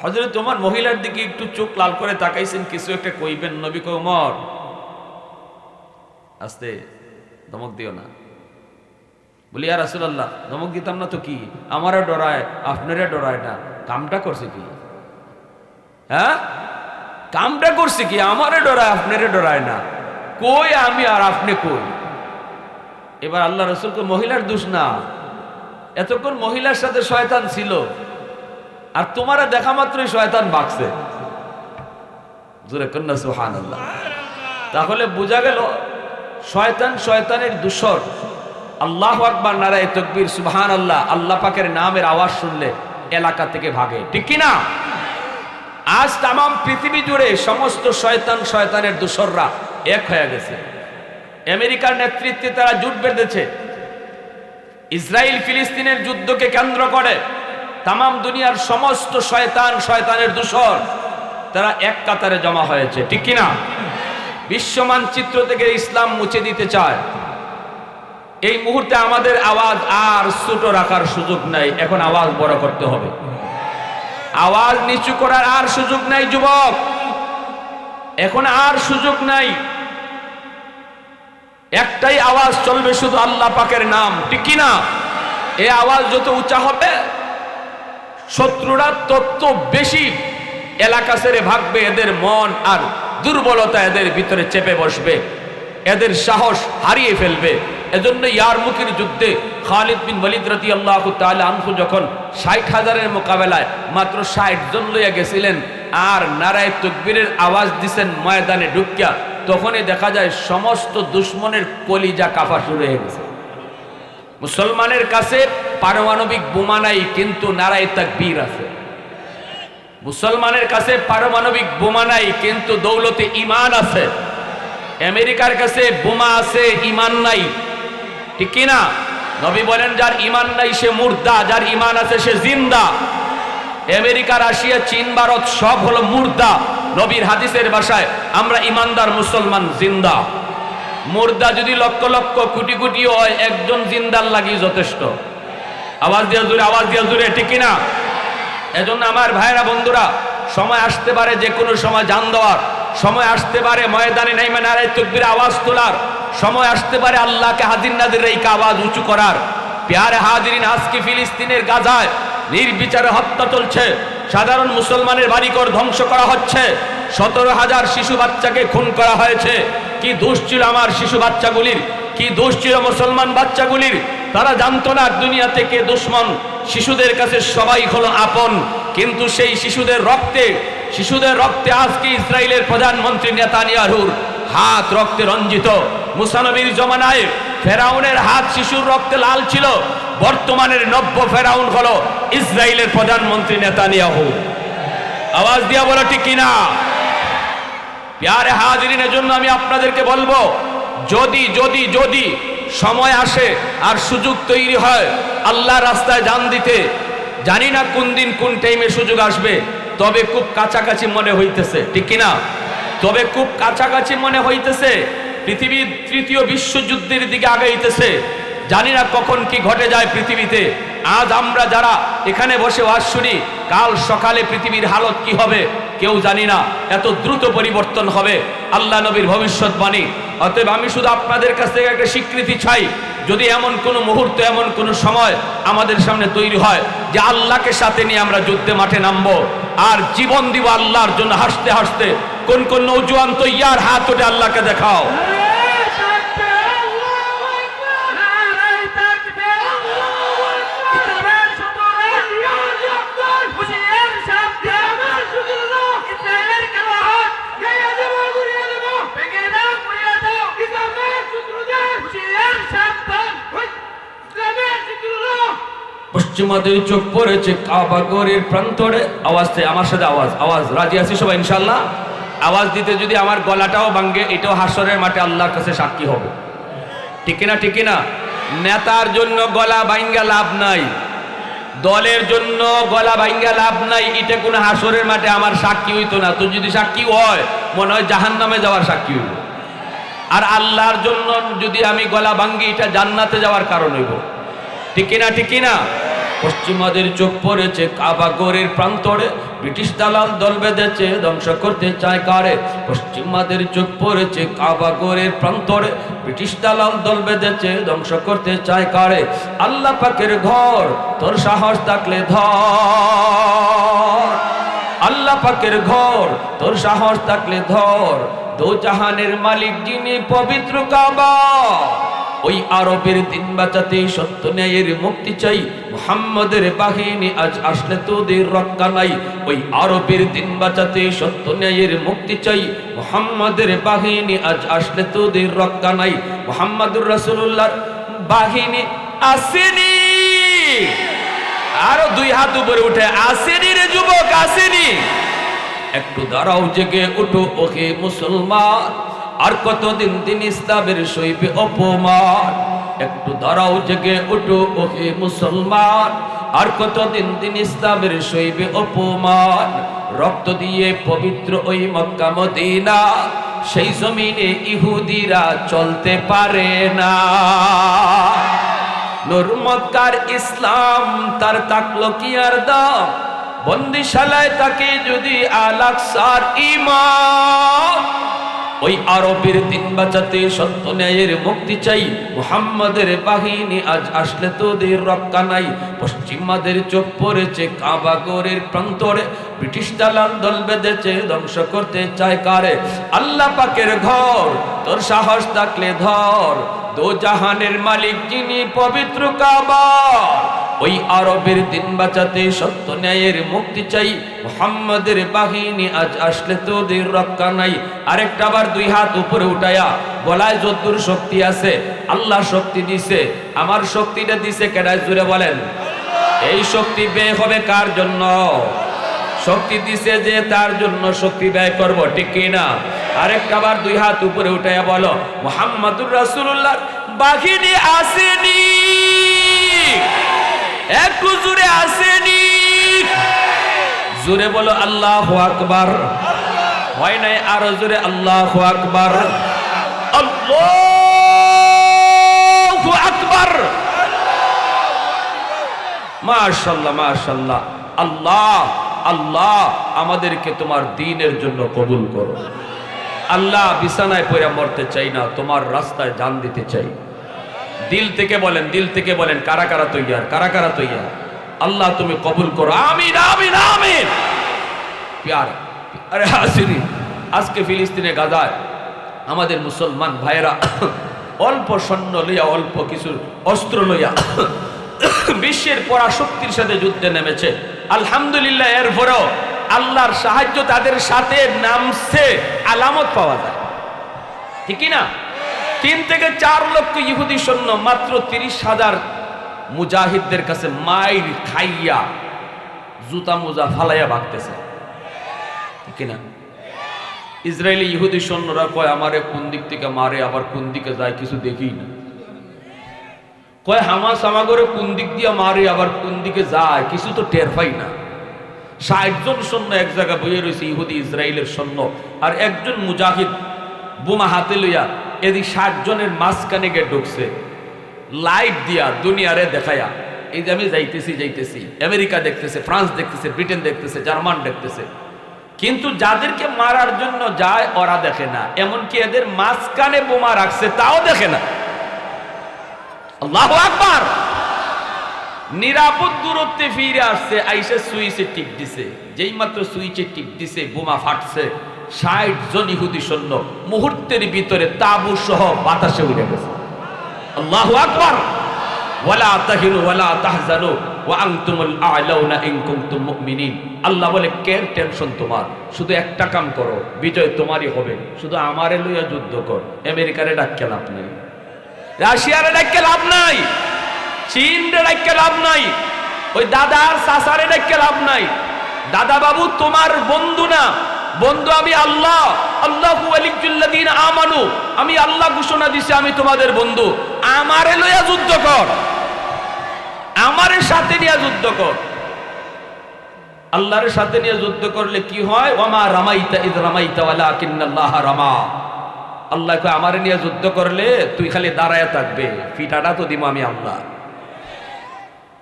হযরত ওমর মহিলার দিকে একটু চোখ লাল করে তাকাইছেন, কিছু একটা কইবেন, নবী কয় ওমর আস্তে, ধমক দিও না। বলি ইয়া রাসূলুল্লাহ, ধমক দিতাম না তো কি, আমারও ডরায় আপনারে ডরায় না, কামটা করছে কি? হ্যাঁ, কামটা করছে কি? আমারে ডরায় আপনারে ডরায় না, কই আমি আর আপনি কই? এবার আল্লাহ রাসূলকে মহিলার দোষ না, এতক্ষণ মহিলার সাথে শয়তান ছিল, আর তোমারা দেখা মাত্রই শয়তান ভাগছে। জোরে কন্যা সুবহানাল্লাহ। তাহলে বোঝা গেল শয়তান শয়তানের দূষর। আল্লাহু আকবার, নারায়ে তাকবীর, সুবহানাল্লাহ। আল্লাহ পাকের নামের আওয়াজ শুনলে এলাকা থেকে ভাগে, ঠিক কি না? আজ তাম পৃথিবী জুড়ে সমস্ত শয়তান শয়তানের দূষররা এক হয়ে গেছে। আমেরিকার নেতৃত্বে তারা জোট বেঁধেছে। ইসরায়েল ফিলিস্তিনের যুদ্ধকে কেন্দ্র করে তাম দুনিয়ার সমস্ত শয়তান শয়তানের দূষর তারা এক কাতারে জমা হয়েছে, ঠিক কি না? বিশ্ব মানচিত্র থেকে ইসলাম মুছে দিতে চায়। এই মুহূর্তে আমাদের আওয়াজ আর ছোট রাখার সুযোগ নাই, এখন আওয়াজ বড় করতে হবে। আওয়াজ নিচু করার আর সুযোগ নাই যুবক, এখন আর সুযোগ নাই। একটাই আওয়াজ চলবে, শুধু আল্লাহ পাকের নাম, ঠিক কি না? এই আওয়াজ যত উঁচা হবে শত্রুরা তত বেশি এলাকা ছেড়ে ভাগবে, এদের মন আর দুর্বলতা এদের ভিতরে চেপে বসবে, এদের সাহস হারিয়ে ফেলবে। এজন্য ইয়ারমুকের যুদ্ধে খালিদ বিন ওয়ালিদ রাদিয়াল্লাহু তাআলা আনহু যখন ৬০,০০০-এর মোকাবেলায় মাত্র ৬০ জন লইয়া গেছিলেন আর নারায়ে তাকবীরের আওয়াজ দিছেন ময়দানে ঢুকিয়া, তখনই দেখা যায় সমস্ত দুশমনের কলিজা কাঁপা শুরু হয়ে গেছে। মুসলমানের কাছে পারমাণবিক বোমা নাই, কিন্তু নারায়ে তাকবীর আছে। মুসলমানের কাছে পারমাণবিক বোমা নাই, কিন্তু দৌলতে ঈমান আছে। আমেরিকার কাছে বোমা আছে, ঈমান নাই, ঠিক কি না? নবী বলেন যার ঈমান নাই সে মুর্দা, যার ঈমান আছে সে জিন্দা। আমেরিকা, রাশিয়া, চীন, ভারত সব হলো মুর্দা। নবীর হাদিসের ভাষায় আমরা ঈমানদার মুসলমান জিন্দা। মুর্দা যদি লক্ষ লক্ষ কোটি কোটি হয়, একজন জিন্দার লাগি যথেষ্ট। আওয়াজ দিয়া জোরে, আওয়াজ দিয়া জোরে, ঠিক কি না? এজন্য আমার ভাইরা বন্ধুরা, সময় আসতে পারে যে কোনো সময় জান দেওয়ার, সময় আসতে পারে ময়দানে নাইমা নারায়ে তাকবীর আওয়াজ তোলার, সময় আসতে পারে আল্লাহকে হাজির নাজির রেখে আওয়াজ উঁচু করার। প্যারে হাজিরিন, আজকে ফিলিস্তিনের গাজায় নির্বিচারে হত্যা চলছে, সাধারণ মুসলমানের বাড়িঘর ধ্বংস করা হচ্ছে, ১৭,০০০ শিশু বাচ্চাকে খুন করা হয়েছে। কি দোষ ছিল আমার শিশু বাচ্চাগুলির, কি দোষ ছিল মুসলমান বাচ্চাগুলির? তারা জানতো না দুনিয়া থেকে দুশ্মন, শিশুদের কাছে সবাই হলো আপন। কিন্তু সেই শিশুদের রক্তে আজকে ইসরায়েলের প্রধানমন্ত্রী নেতানিয়াহুর হাত রক্তে রঞ্জিত। মুসা নবীর জমানায় ফেরাউনের হাত শিশুর রক্তে লাল ছিল, বর্তমানের নব্য ফেরাউন হলো ইসরায়েলের প্রধানমন্ত্রী নেতানিয়াহু। আওয়াজ দিয়া বলো, ঠিক কিনা? প্যারে হাজিরিন, এজন্য আমি আপনাদেরকে বলবো, যদি যদি যদি সময় আসে আর সুযোগ তৈরি হয় আল্লাহ রাস্তায় জান দিতে, জানি না কোন দিন কোন টাইমে সুযোগ আসবে, তবে খুব কাছাকাছি মনে হইতেছে, ঠিক কিনা? তবে খুব কাছাকাছি মনে হইতেছে। পৃথিবীর তৃতীয় বিশ্বযুদ্ধের দিকে আগাইতেছে। জানি না কখন কি ঘটে যায় পৃথিবীতে। আজ আমরা যারা এখানে বসে ওয়াজ শুনি, কাল সকালে পৃথিবীর হালত কি হবে কেউ জানি না, এত দ্রুত পরিবর্তন হবে আল্লাহ নবীর ভবিষ্যৎবাণী। অতএব আমি শুধু আপনাদের কাছ থেকে একটা স্বীকৃতি চাই, যদি এমন কোনো মুহূর্ত, এমন কোনো সময় আমাদের সামনে তৈরি হয় যে আল্লাহকে সাথে নিয়ে আমরা যুদ্ধে মাঠে নামবো আর জীবন দিব আল্লাহর জন্য, হাসতে হাসতে কোন কোন নৌজওয়ান তৈয়ার, হাত উঠে আল্লাহকে দেখাও। পশ্চিমাদের চোখ পড়েছে কাবাগরের প্রান্তরে। আওয়াজতে আমার সাথে আওয়াজ রাজি আছি সবাই ইনশাআল্লাহ? আওয়াজ দিতে যদি আমার গলাটাও ভাঙ্গে, এটাও হাসরের মাঠে আল্লাহর কাছে সাক্ষী হবে, ঠিক না? ঠিক না? নেতার জন্য গলা ভাঙ্গা লাভ নাই, দলের জন্য গলা ভাঙ্গা লাভ নাই, এটা কোনো হাসরের মাঠে আমার সাক্ষী হইতো না। তো যদি সাক্ষী হয়, মনে হয় জাহান্নামে যাওয়ার সাক্ষী হইব। আর আল্লাহর জন্য যদি আমি গলা ভাঙ্গি, এটা জান্নাতে যাওয়ার কারণ হইব, ঠিক না? ঠিক না? পশ্চিমাদের চোখ পড়েছে কাবাগরের প্রান্তরে, ব্রিটিশ দালাল দল বেঁধেছে, ধ্বংস করতে চায় কারে? পশ্চিমাদের চোখ পড়েছে কাবা ঘরের প্রান্তরে, ব্রিটিশ দালাল দল বেঁধেছে, ধ্বংস করতে চায় কারে? আল্লাহ পাকের ঘর, তোর সাহস থাকলে ধর। আল্লাহ পাকের ঘর, তোর সাহস থাকলে ধর। দো জাহানের মালিক যিনি, পবিত্র কাবা। ওই আরবের দিন বাঁচাতে সত্য ন্যায়ের মুক্তি চাই, মুহাম্মাদের বাহিনী আজ আসলে তোদের রক্ষা নাই। ওই আরবের দিন বাঁচাতে সত্য ন্যায়ের মুক্তি চাই, মুহাম্মাদের বাহিনী আজ আসলে তোদের রক্ষা নাই। মুহাম্মাদুর রাসূলুল্লাহর বাহিনী আসেনি। আরো দুই হাত উপরে উঠে, আসেনি রে যুবক, আসেনি। একটু দাঁড়াও, জেগে উঠো ওহে মুসলমান, আর কতদিন দিন ইসলামের সইবে অপমান। একটু দাঁড়াও, জেগে উঠো ওহে মুসলমান, আর কতদিন দিন ইসলামের সইবে অপমান। রক্ত দিয়ে পবিত্র ওই মক্কা মদিনা, সেই জমিনে ইহুদিরা চলতে পারে না। নূর মক্কার ইসলাম তার তাকলো কি আর দাম, বন্দিশালায় তাকে যদি আল-আকসার ঈমান। ওই আরবের দিন বাঁচাতে সত্য ন্যায়ের মুক্তি চাই, মুহাম্মাদের বাহিনী আজ আসলে তোদের রক্ষা নাই। পশ্চিমাদের চোখ পড়েছে কাবা ঘরের প্রান্তরে, ব্রিটিশ দালাল দল বেঁধেছে, ধ্বংস করতে চায় কারে? আল্লাহ পাকের ঘর, তোর সাহস থাকলে ধর। দো জাহানের মালিক যিনি, পবিত্র কাবা। ওই আরবের দিন বাঁচাতে সত্য ন্যায়ের মুক্তি চাই, মুহাম্মাদের বাহিনী আজ আসলে তোদের রক্ষা নাই। আরেকটা বার দুই হাত উপরে উঠায়া, গলায় যদ্দুর শক্তি আছে আল্লাহ শক্তি দিছে। আমার শক্তিটা দিছে কেডায়? জুড়ে বলেন। এই শক্তি ব্যয় হবে কার জন্য? শক্তি দিছে যে, তার জন্য শক্তি ব্যয় করব, ঠিক কি না? আরেকটা বার দুই হাত উপরে উঠায়া বলো, মুহাম্মাদুর রাসূলুল্লাহর বাহিনী আসেনি। একটু জোরে আসেনি, জোরে বলো আল্লাহু আকবার। হয় নাই? আরো জোরে আল্লাহু আকবার, আল্লাহু আকবার। মাশাআল্লাহ, মাশাআল্লাহ। আল্লাহ, আল্লাহ আমাদেরকে তোমার দ্বীনের জন্য কবুল করো। আল্লাহ, বিছানায় পড়ে মরতে চাই না, তোমার রাস্তায় জান দিতে চাই। দিল থেকে বলেন, দিল থেকে বলেন, কারা কারা তৈয়ার, কারা কারা তৈয়ার? আল্লাহ তুমি কবুল করো, আমিন আমিন আমিন। প্যার আরে হাসিনি, আজকে ফিলিস্তিনে গাজায় আমাদের মুসলমান ভাইয়েরা অল্প সৈন্য লইয়া, অল্প কিছু অস্ত্র লইয়া বিশ্বের পরাশক্তির সাথে যুদ্ধে নেমেছে। আলহামদুলিল্লাহ, এরপরেও আল্লাহর সাহায্য তাদের সাথে নামছে, আলামত পাওয়া যায়, ঠিক না? 3 থেকে 4 লক্ষ ইহুদি সৈন্য মাত্র 30,000 মুজাহিদদের কাছে মাইর খাইয়া, জুতা মোজা ফালাইয়া ভাগতেছে, ঠিক না? ইসরায়েলি ইহুদি সৈন্যরা কয়, আমারে কোন দিক থেকে মারে, আবার কোন দিকে যায় কিছু দেখি না। কয় হামাস আমাগরে কোন দিক দিয়ে মারে, আবার কোন দিকে যায় কিছু তো টের পাই না। 60 জন সৈন্য এক জায়গায় বইয়ে রয়েছে, ইহুদি ইসরায়েলের সৈন্য, আর একজন মুজাহিদ বোমা হাতে লইয়া এদিক 60 জনের মাঝখানে গিয়ে ঢুকছে, লাইট দিয়া দুনিয়ারে দেখায়া, এই যে আমি যাইতেছি যাইতেছি, আমেরিকা দেখতেছে, ফ্রান্স দেখতেছে, ব্রিটেন দেখতেছে, জার্মান দেখতেছে, কিন্তু যাদেরকে মারার জন্য যায় ওরা দেখে না, এমনকি এদের মাঝখানে বোমা রাখছে তাও দেখে না। আল্লাহু আকবার। নিরাপদ দূরত্বে ফিরে আসছে, আইসে সুইচে টিপ দিছে, যেই মাত্র সুইচে টিপ দিছে বোমা ফাটছে। 60 জন ইহুদি সৈন্য মুহূর্তের ভিতরে তাবু সহ বাতাসে উড়ে গেছে। আল্লাহু আকবার। ওয়ালা তাহিনু ওয়ালা তাহজানু ওয়া আনতুমুল আ'লাউনা ইন কুনতুম মুমিনিন। আল্লাহ বলে, কেন টেনশন তোমার, শুধু একটা কাম করো, বিজয় তোমারই হবে, শুধু আমারে লইয়া যুদ্ধ কর। আমেরিকারে ডাককে লাভ নাই, রাশিয়ারে ডাককে লাভ নাই, চীনরে ডাককে লাভ নাই, ওই দাদা আর চাচারে ডাককে লাভ নাই। দাদা বাবু তোমার বন্ধু না, বন্ধু আমি আল্লাহ। আল্লাহু ওয়ালিয়্যুল্লাযীনা আমানু, আমি আল্লাহ ঘোষণা দিছি আমি তোমাদের বন্ধু। আমারে লইয়া যুদ্ধ কর, আমারে সাথে নিয়ে যুদ্ধ কর। আল্লাহর সাথে নিয়ে যুদ্ধ করলে কি হয়? ওয়ামা রামাইতা ইয রামাইতা ওয়ালাকিন্নাল্লাহ রামা। আল্লাহ কয়, আমারে নিয়ে যুদ্ধ করলে তুই খালি দাঁড়ায় থাকবে, পিঠাটা তো দিব আমি আল্লাহ।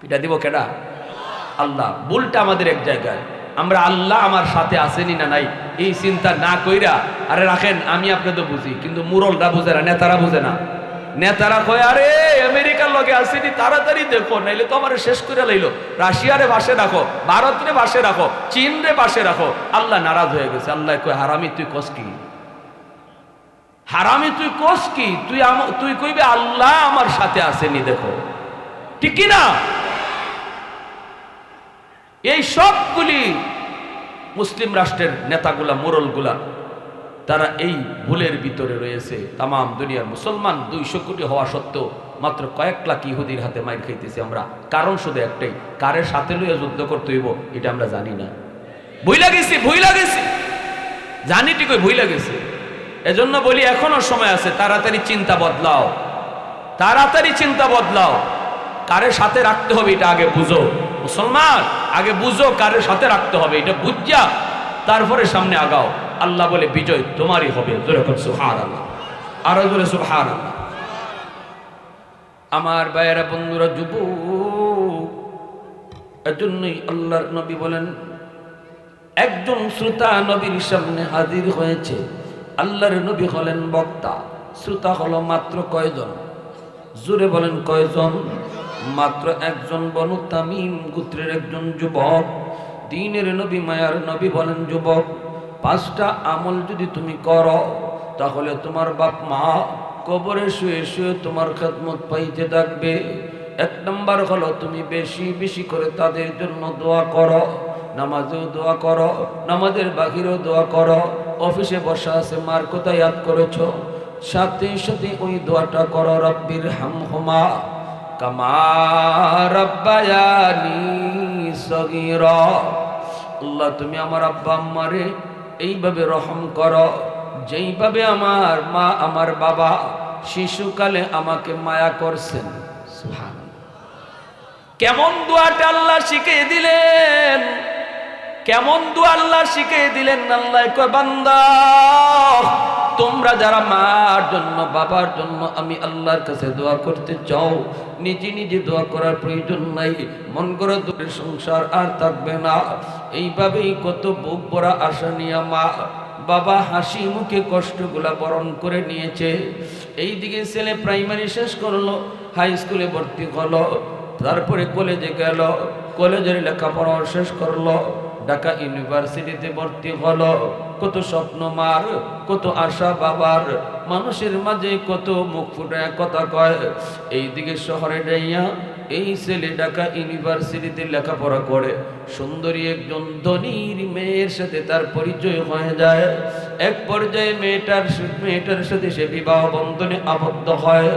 পিঠা দিব কেডা? আল্লাহ। ভুলটা আমাদের এক জায়গায়, আমরা আল্লাহ আমার সাথে আসেনি না নাই এই চিন্তা না কইরা আরে রাখেন আমি আপনি তো বুঝি, কিন্তু মুরলরা বুঝে না, নেতারা বুঝে না। নেতারা কয় আরে আমেরিকার লগে আসেনি, তাড়াতাড়ি দেখো নাইলে তো আমার শেষ করে লাইলো। রাশিয়ারে বাসে রাখো, ভারতরে বাসে রাখো, চীনরে বাসে রাখো। আল্লাহ নারাজ হয়ে গেছে। আল্লাহ কয় হারামি তুই কস কি, হারামি তুই কস কি, তুই কইবে আল্লাহ আমার সাথে আসেনি। দেখো ঠিক কি না? এই সবগুলি মুসলিম রাষ্ট্রের নেতাগুলা, মোরলগুলা, তারা এই ভুলের ভিতরে রয়েছে। তাম দুনিয়ার মুসলমান 200 কোটি হওয়া সত্ত্বেও মাত্র কয়েক লাখ ইহুদির হাতে মাইর খাইতেছি আমরা। কারণ শুধু একটাই, কারের সাথে লইয়া যুদ্ধ করতে হইব এটা আমরা জানি না। ভুইলা গেছি, জানি ঠিকই ভুইলা গেছি। এজন্য বলি এখনো সময় আছে, তাড়াতাড়ি চিন্তা বদলাও, তাড়াতাড়ি চিন্তা বদলাও। কারের সাথে রাখতে হবে এটা আগে বুঝো মুসলমান, আগে বুঝো কারের সাথে রাখতে হবে, এটা বুঝা তারপরে সামনে আগাও। আল্লাহ বলে বিজয় তোমারই হবে। জোরে বল সুবহানাল্লাহ, আরো জোরে সুবহানাল্লাহ। আমার ভাইয়েরা, বন্ধুরা, যুবক, এজন্যই আল্লাহর নবী বলেন একজন শ্রোতা নবীর সামনে হাজির হয়েছে। আল্লাহর নবী হলেন বক্তা, শ্রোতা হলো মাত্র কয়জন? জোরে বলেন কয়জন? মাত্র একজন। বনু তামিম গোত্রের একজন যুবক, দ্বীনের নবী, মায়ার নবী বলেন যুবক, 5টা আমল যদি তুমি করো তাহলে তোমার বাপ মা কবরে শুয়ে শুয়ে তোমার খেদমত পাইতে থাকবে। 1 নম্বর হলো তুমি বেশি বেশি করে তাদের জন্য দোয়া করো, নামাজেও দোয়া করো, নামাজের বাহিরেও দোয়া করো। অফিসে বসা আছে, মার কথা ইয়াদ করেছ, সাথে সাথে ওই দোয়াটা করো, রব্বির হামহুমা কামা রাব্বায়ানি সগীরা। আল্লাহ তুমি আমার আব্বা আম্মারে এইভাবে রহম করো যেইভাবে আমার মা আমার বাবা শিশুকালে আমাকে মায়া করছেন। সুবহানাল্লাহ। কেমন দোয়াটা আল্লাহ শিখিয়ে দিলেন, কেমন দোয়া আল্লাহ শিখিয়ে দিলেন। আল্লাহ কয় বান্দা, তোমরা যারা মার জন্য বাবার জন্য আমি আল্লাহর কাছে দোয়া করতে চাও, নিজে নিজে দোয়া করার প্রয়োজন নাই। মন করে দূরের সংসার আর থাকবে না। এইভাবেই কত বুক ভরা আশা নিয়ে মা বাবা হাসি মুখে কষ্টগুলা বরণ করে নিয়েছে। এইদিকে ছেলে প্রাইমারি শেষ করলো, হাই স্কুলে ভর্তি হলো, তারপরে কলেজে গেল, কলেজের লেখাপড়া শেষ করলো, ঢাকা ইউনিভার্সিটিতে ভর্তি হলো। কত স্বপ্ন মার, কত আশা বাবার, মানুষের মাঝে কত মুখ ফুটায় কথা কয়। এইদিকে শহরে যাইয়া এই ছেলে ঢাকা ইউনিভার্সিটিতে লেখাপড়া করে, সুন্দরী একজন ধনীর মেয়ের সাথে তার পরিচয় হয়ে যায়। এক পর্যায়ে মেয়েটার সাথে সে বিবাহ বন্ধনে আবদ্ধ হয়।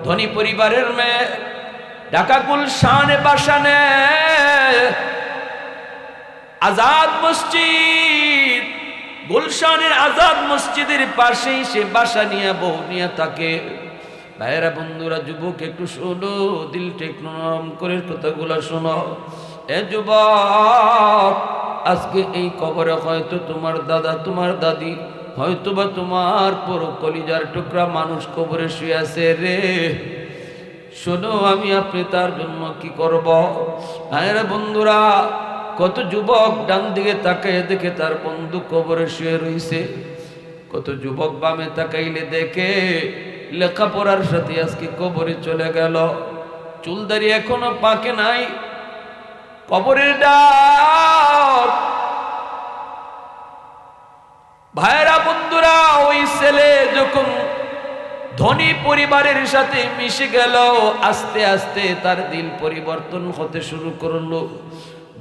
ধনী পরিবারের মেয়ে, ঢাকা গুলশানে বাসা নেয়। আজাদ মসজিদ, গুলশানের আজাদ মসজিদের পাশেই সে বাসা নিয়ে বউ নিয়ে থাকে। ভাইয়েরা, বন্ধুরা, যুবক একটু শোনো, দিলটা একটু নরম করে কথাগুলো শোনো। এ যুবক, আজকে এই কবরে হয়তো তোমার দাদা, তোমার দাদি, হয়তো বা তোমার পুরো কলিজার টুকরা মানুষ কবরে শুয়ে আছে রে। শোনো, আমি আপনি তার জন্য কি করব? ভাইয়েরা, বন্ধুরা, কত যুবক ডান দিকে তাকাইয়ে দেখে তার বন্ধু কবরে শুয়ে রইছে। কত যুবক বামে তাকাইলে দেখে লেখাপড়ার সাথে আজকে কবরে চলে গেল। চুলদারি এখনো পাকে নাই, কবরের ডাক। ভাইয়েরা, বন্ধুরা, ওই ছেলে যখন ধনী পরিবারের সাথে মিশে গেল, আস্তে আস্তে তার দিল পরিবর্তন হতে শুরু করলো।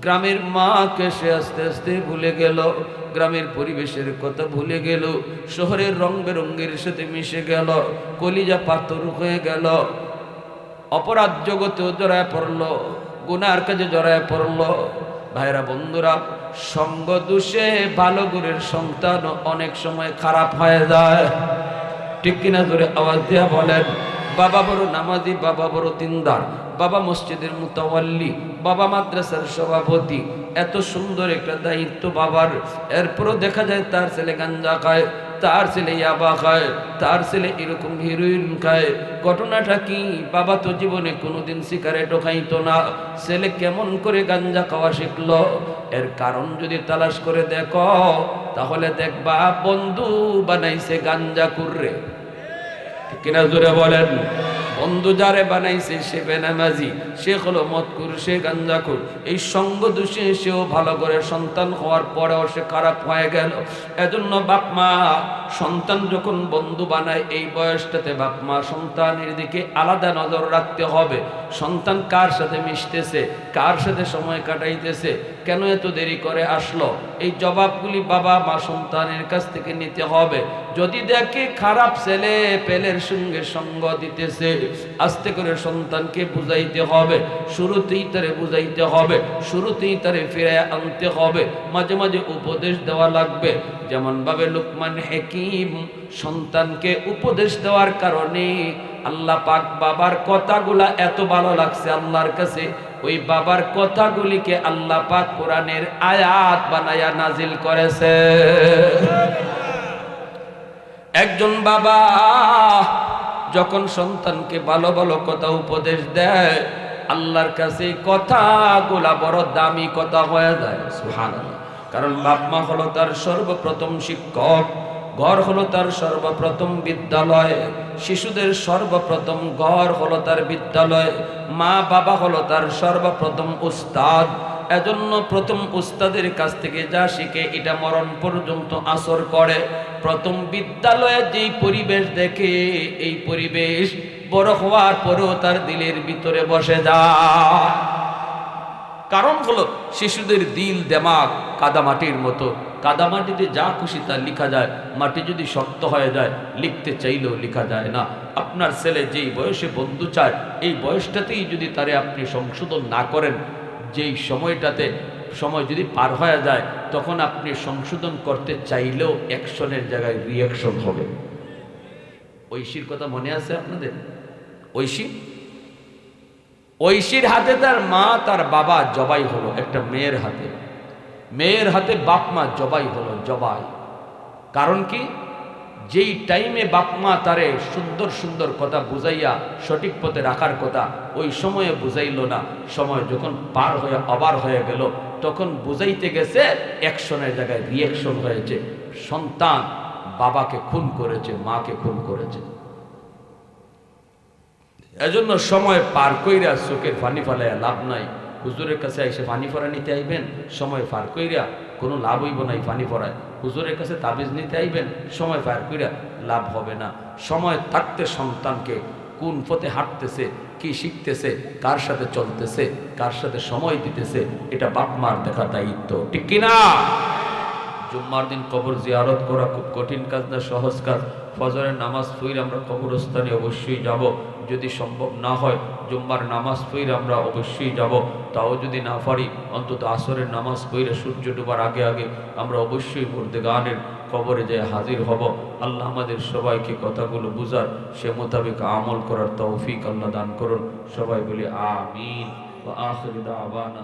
গ্রামের মাকে সে আস্তে আস্তে ভুলে গেল, গ্রামের পরিবেশের কথা ভুলে গেল, শহরের রং বেরঙ্গের সাথে মিশে গেল, কলিজা পাথর হয়ে গেল, অপরাধ জগতেও জড়ায় পড়ল, গুনার কাজে জড়ায় পড়ল। ভাইরা, বন্ধুরা, সঙ্গ দোষে ভালো গুণের সন্তান অনেক সময় খারাপ হয়ে যায়। ঠিক কিনা? জোরে আওয়াজ দিয়া বলেন। বাবা বড় নামাজি, বাবা বড় দিনদার, বাবা মসজিদের মুতাওয়াল্লি, বাবা মাদ্রাসার সভাপতি, এত সুন্দর একটা দায়িত্ব বাবার, এরপরও দেখা যায় তার ছেলে গাঞ্জা খায়, তার ছেলে ইয়াবা খায়, তার ছেলে এরকম হিরোইন খায়। ঘটনাটা কি? বাবা তো জীবনে কোনোদিন সিগারেটও খাইতো না, ছেলে কেমন করে গাঞ্জা খাওয়া শিখলো? এর কারণ যদি তালাশ করে দেখো তাহলে দেখবা বন্ধু বানাইছে গাঞ্জা কুররে। ঠিক কিনা জোরে বলেন? বন্ধু যারে বানাইছে সে বেনামাজি, সে হলো মদকুর, সে গাঞ্জাখোর। এই সঙ্গ দোষে সেও ভালো করে সন্তান হওয়ার পরেও সে খারাপ হয়ে গেল। এজন্য বাপ মা সন্তান যখন বন্ধু বানায় এই বয়সটাতে বাপ মা সন্তানের দিকে আলাদা নজর রাখতে হবে। সন্তান কার সাথে মিশতেছে, কার সাথে সময় কাটাইতেছে, কেন এত দেরি করে আসলো, এই জবাবগুলি বাবা মা সন্তানের কাছ থেকে নিতে হবে। যদি দেখে খারাপ ছেলে পেলের সঙ্গে সঙ্গ দিতেছে, আস্তে করে সন্তানকে বুঝাইতে হবে, শুরুতেই তারে বুঝাইতে হবে, শুরুতেই তারে ফিরে আনতে হবে, মাঝে মাঝে উপদেশ দেওয়া লাগবে। যেমন ভাবে লুকমান হাকিম সন্তানকে উপদেশ দেওয়ার কারণে আল্লাহ পাক বাবার কথাগুলা এত ভালো লাগছে আল্লাহর কাছে, ওই বাবার কথাগুলিকে আল্লাহ পাক কোরআনের আয়াত বানায়া নাজিল করেছে। একজন বাবা যখন সন্তানকে ভালো ভালো কথা উপদেশ দেয়, আল্লাহর কাছে কথাগুলা বড় দামি কথা হয়ে যায়। সুবহানাল্লাহ। কারণ বাপ মা হলো তার সর্বপ্রথম শিক্ষক, ঘর হলো তার সর্বপ্রথম বিদ্যালয়, শিশুদের সর্বপ্রথম ঘর হলো তার বিদ্যালয়, মা বাবা হলো তার সর্বপ্রথম উস্তাদ। এজন্য প্রথম উস্তাদের কাছ থেকে যা শিখে এটা মরণ পর্যন্ত আসর করে। প্রথম বিদ্যালয়ে যেই পরিবেশ দেখে, এই পরিবেশ বড় হওয়ার পরেও তার দিলের ভিতরে বসে যায়। কারণ হলো শিশুদের দিল দেমাগ কাদামাটির মতো, কাদামাটিতে যা খুশি তা লিখা যায়, মাটি যদি শক্ত হয়ে যায় লিখতে চাইলেও লিখা যায় না। আপনার ছেলে যেই বয়সে বন্ধু চায়, এই বয়সটাতেই যদি তারে আপনি সংশোধন না করেন, যেই সময়টাতে সময় যদি পার হয়ে যায় তখন আপনি সংশোধন করতে চাইলেও অ্যাকশনের জায়গায় রিয়াকশন হবে। ঐশীর কথা মনে আছে আপনাদের? ঐশী, ঐশীর হাতে তার মা তার বাবা জবাই হলো, একটা মেয়ের হাতে, মেয়ের হাতে বাপ মা জবাই হলো, জবাই। কারণ কি? যেই টাইমে বাপ মা তারে সুন্দর সুন্দর কথা বুঝাইয়া সঠিক পথে রাখার কথা, ওই সময়ে বুঝাইল না। সময় যখন পার হয়ে আবার হয়ে গেল, তখন বুঝাইতে গেছে, অ্যাকশনের জায়গায় রিয়াকশন হয়েছে। সন্তান বাবাকে খুন করেছে, মাকে খুন করেছে। এজন্য সময় পার কইরা চোখের পানি ফেলাইয়া লাভ নাই। হুজুরের কাছে এসে পানি ফোড়া নিতে আইবেন, সময় পার কইরা কোনো লাভ হইব নাই পানি ফোড়ায়। হুজুরের কাছে তাবিজ নিতে আইবেন, সময় পার কইরা লাভ হবে না। সময় থাকতে সন্তানকে কোন পথে হাঁটতেছে, কি শিখতেছে, কার সাথে চলতেছে, কার সাথে সময় দিতেছে, এটা বাপ মার দেখা দায়িত্ব। ঠিক কিনা? জুম্মার দিন কবর জিয়ারত করা খুব কঠিন কাজ না, সহজ কাজ। ফজরের নামাজ পড়ে আমরা কবরস্থানে অবশ্যই যাব। যদি সম্ভব না হয় জুম্মার নামাজ পড়ে আমরা অবশ্যই যাব। তাও যদি না পারি অন্তত আসরের নামাজ পড়ে সূর্য ডোবার আগে আগে আমরা অবশ্যই মুর্দেগানের কবরে যেয়ে হাজির হব। আল্লাহ আমাদের সবাইকে কথাগুলো বুঝার, সে মোতাবেক আমল করার তৌফিক আল্লাহ দান করুন। সবাই বলি আমিন। ওয়া আখিরু দাওয়ানা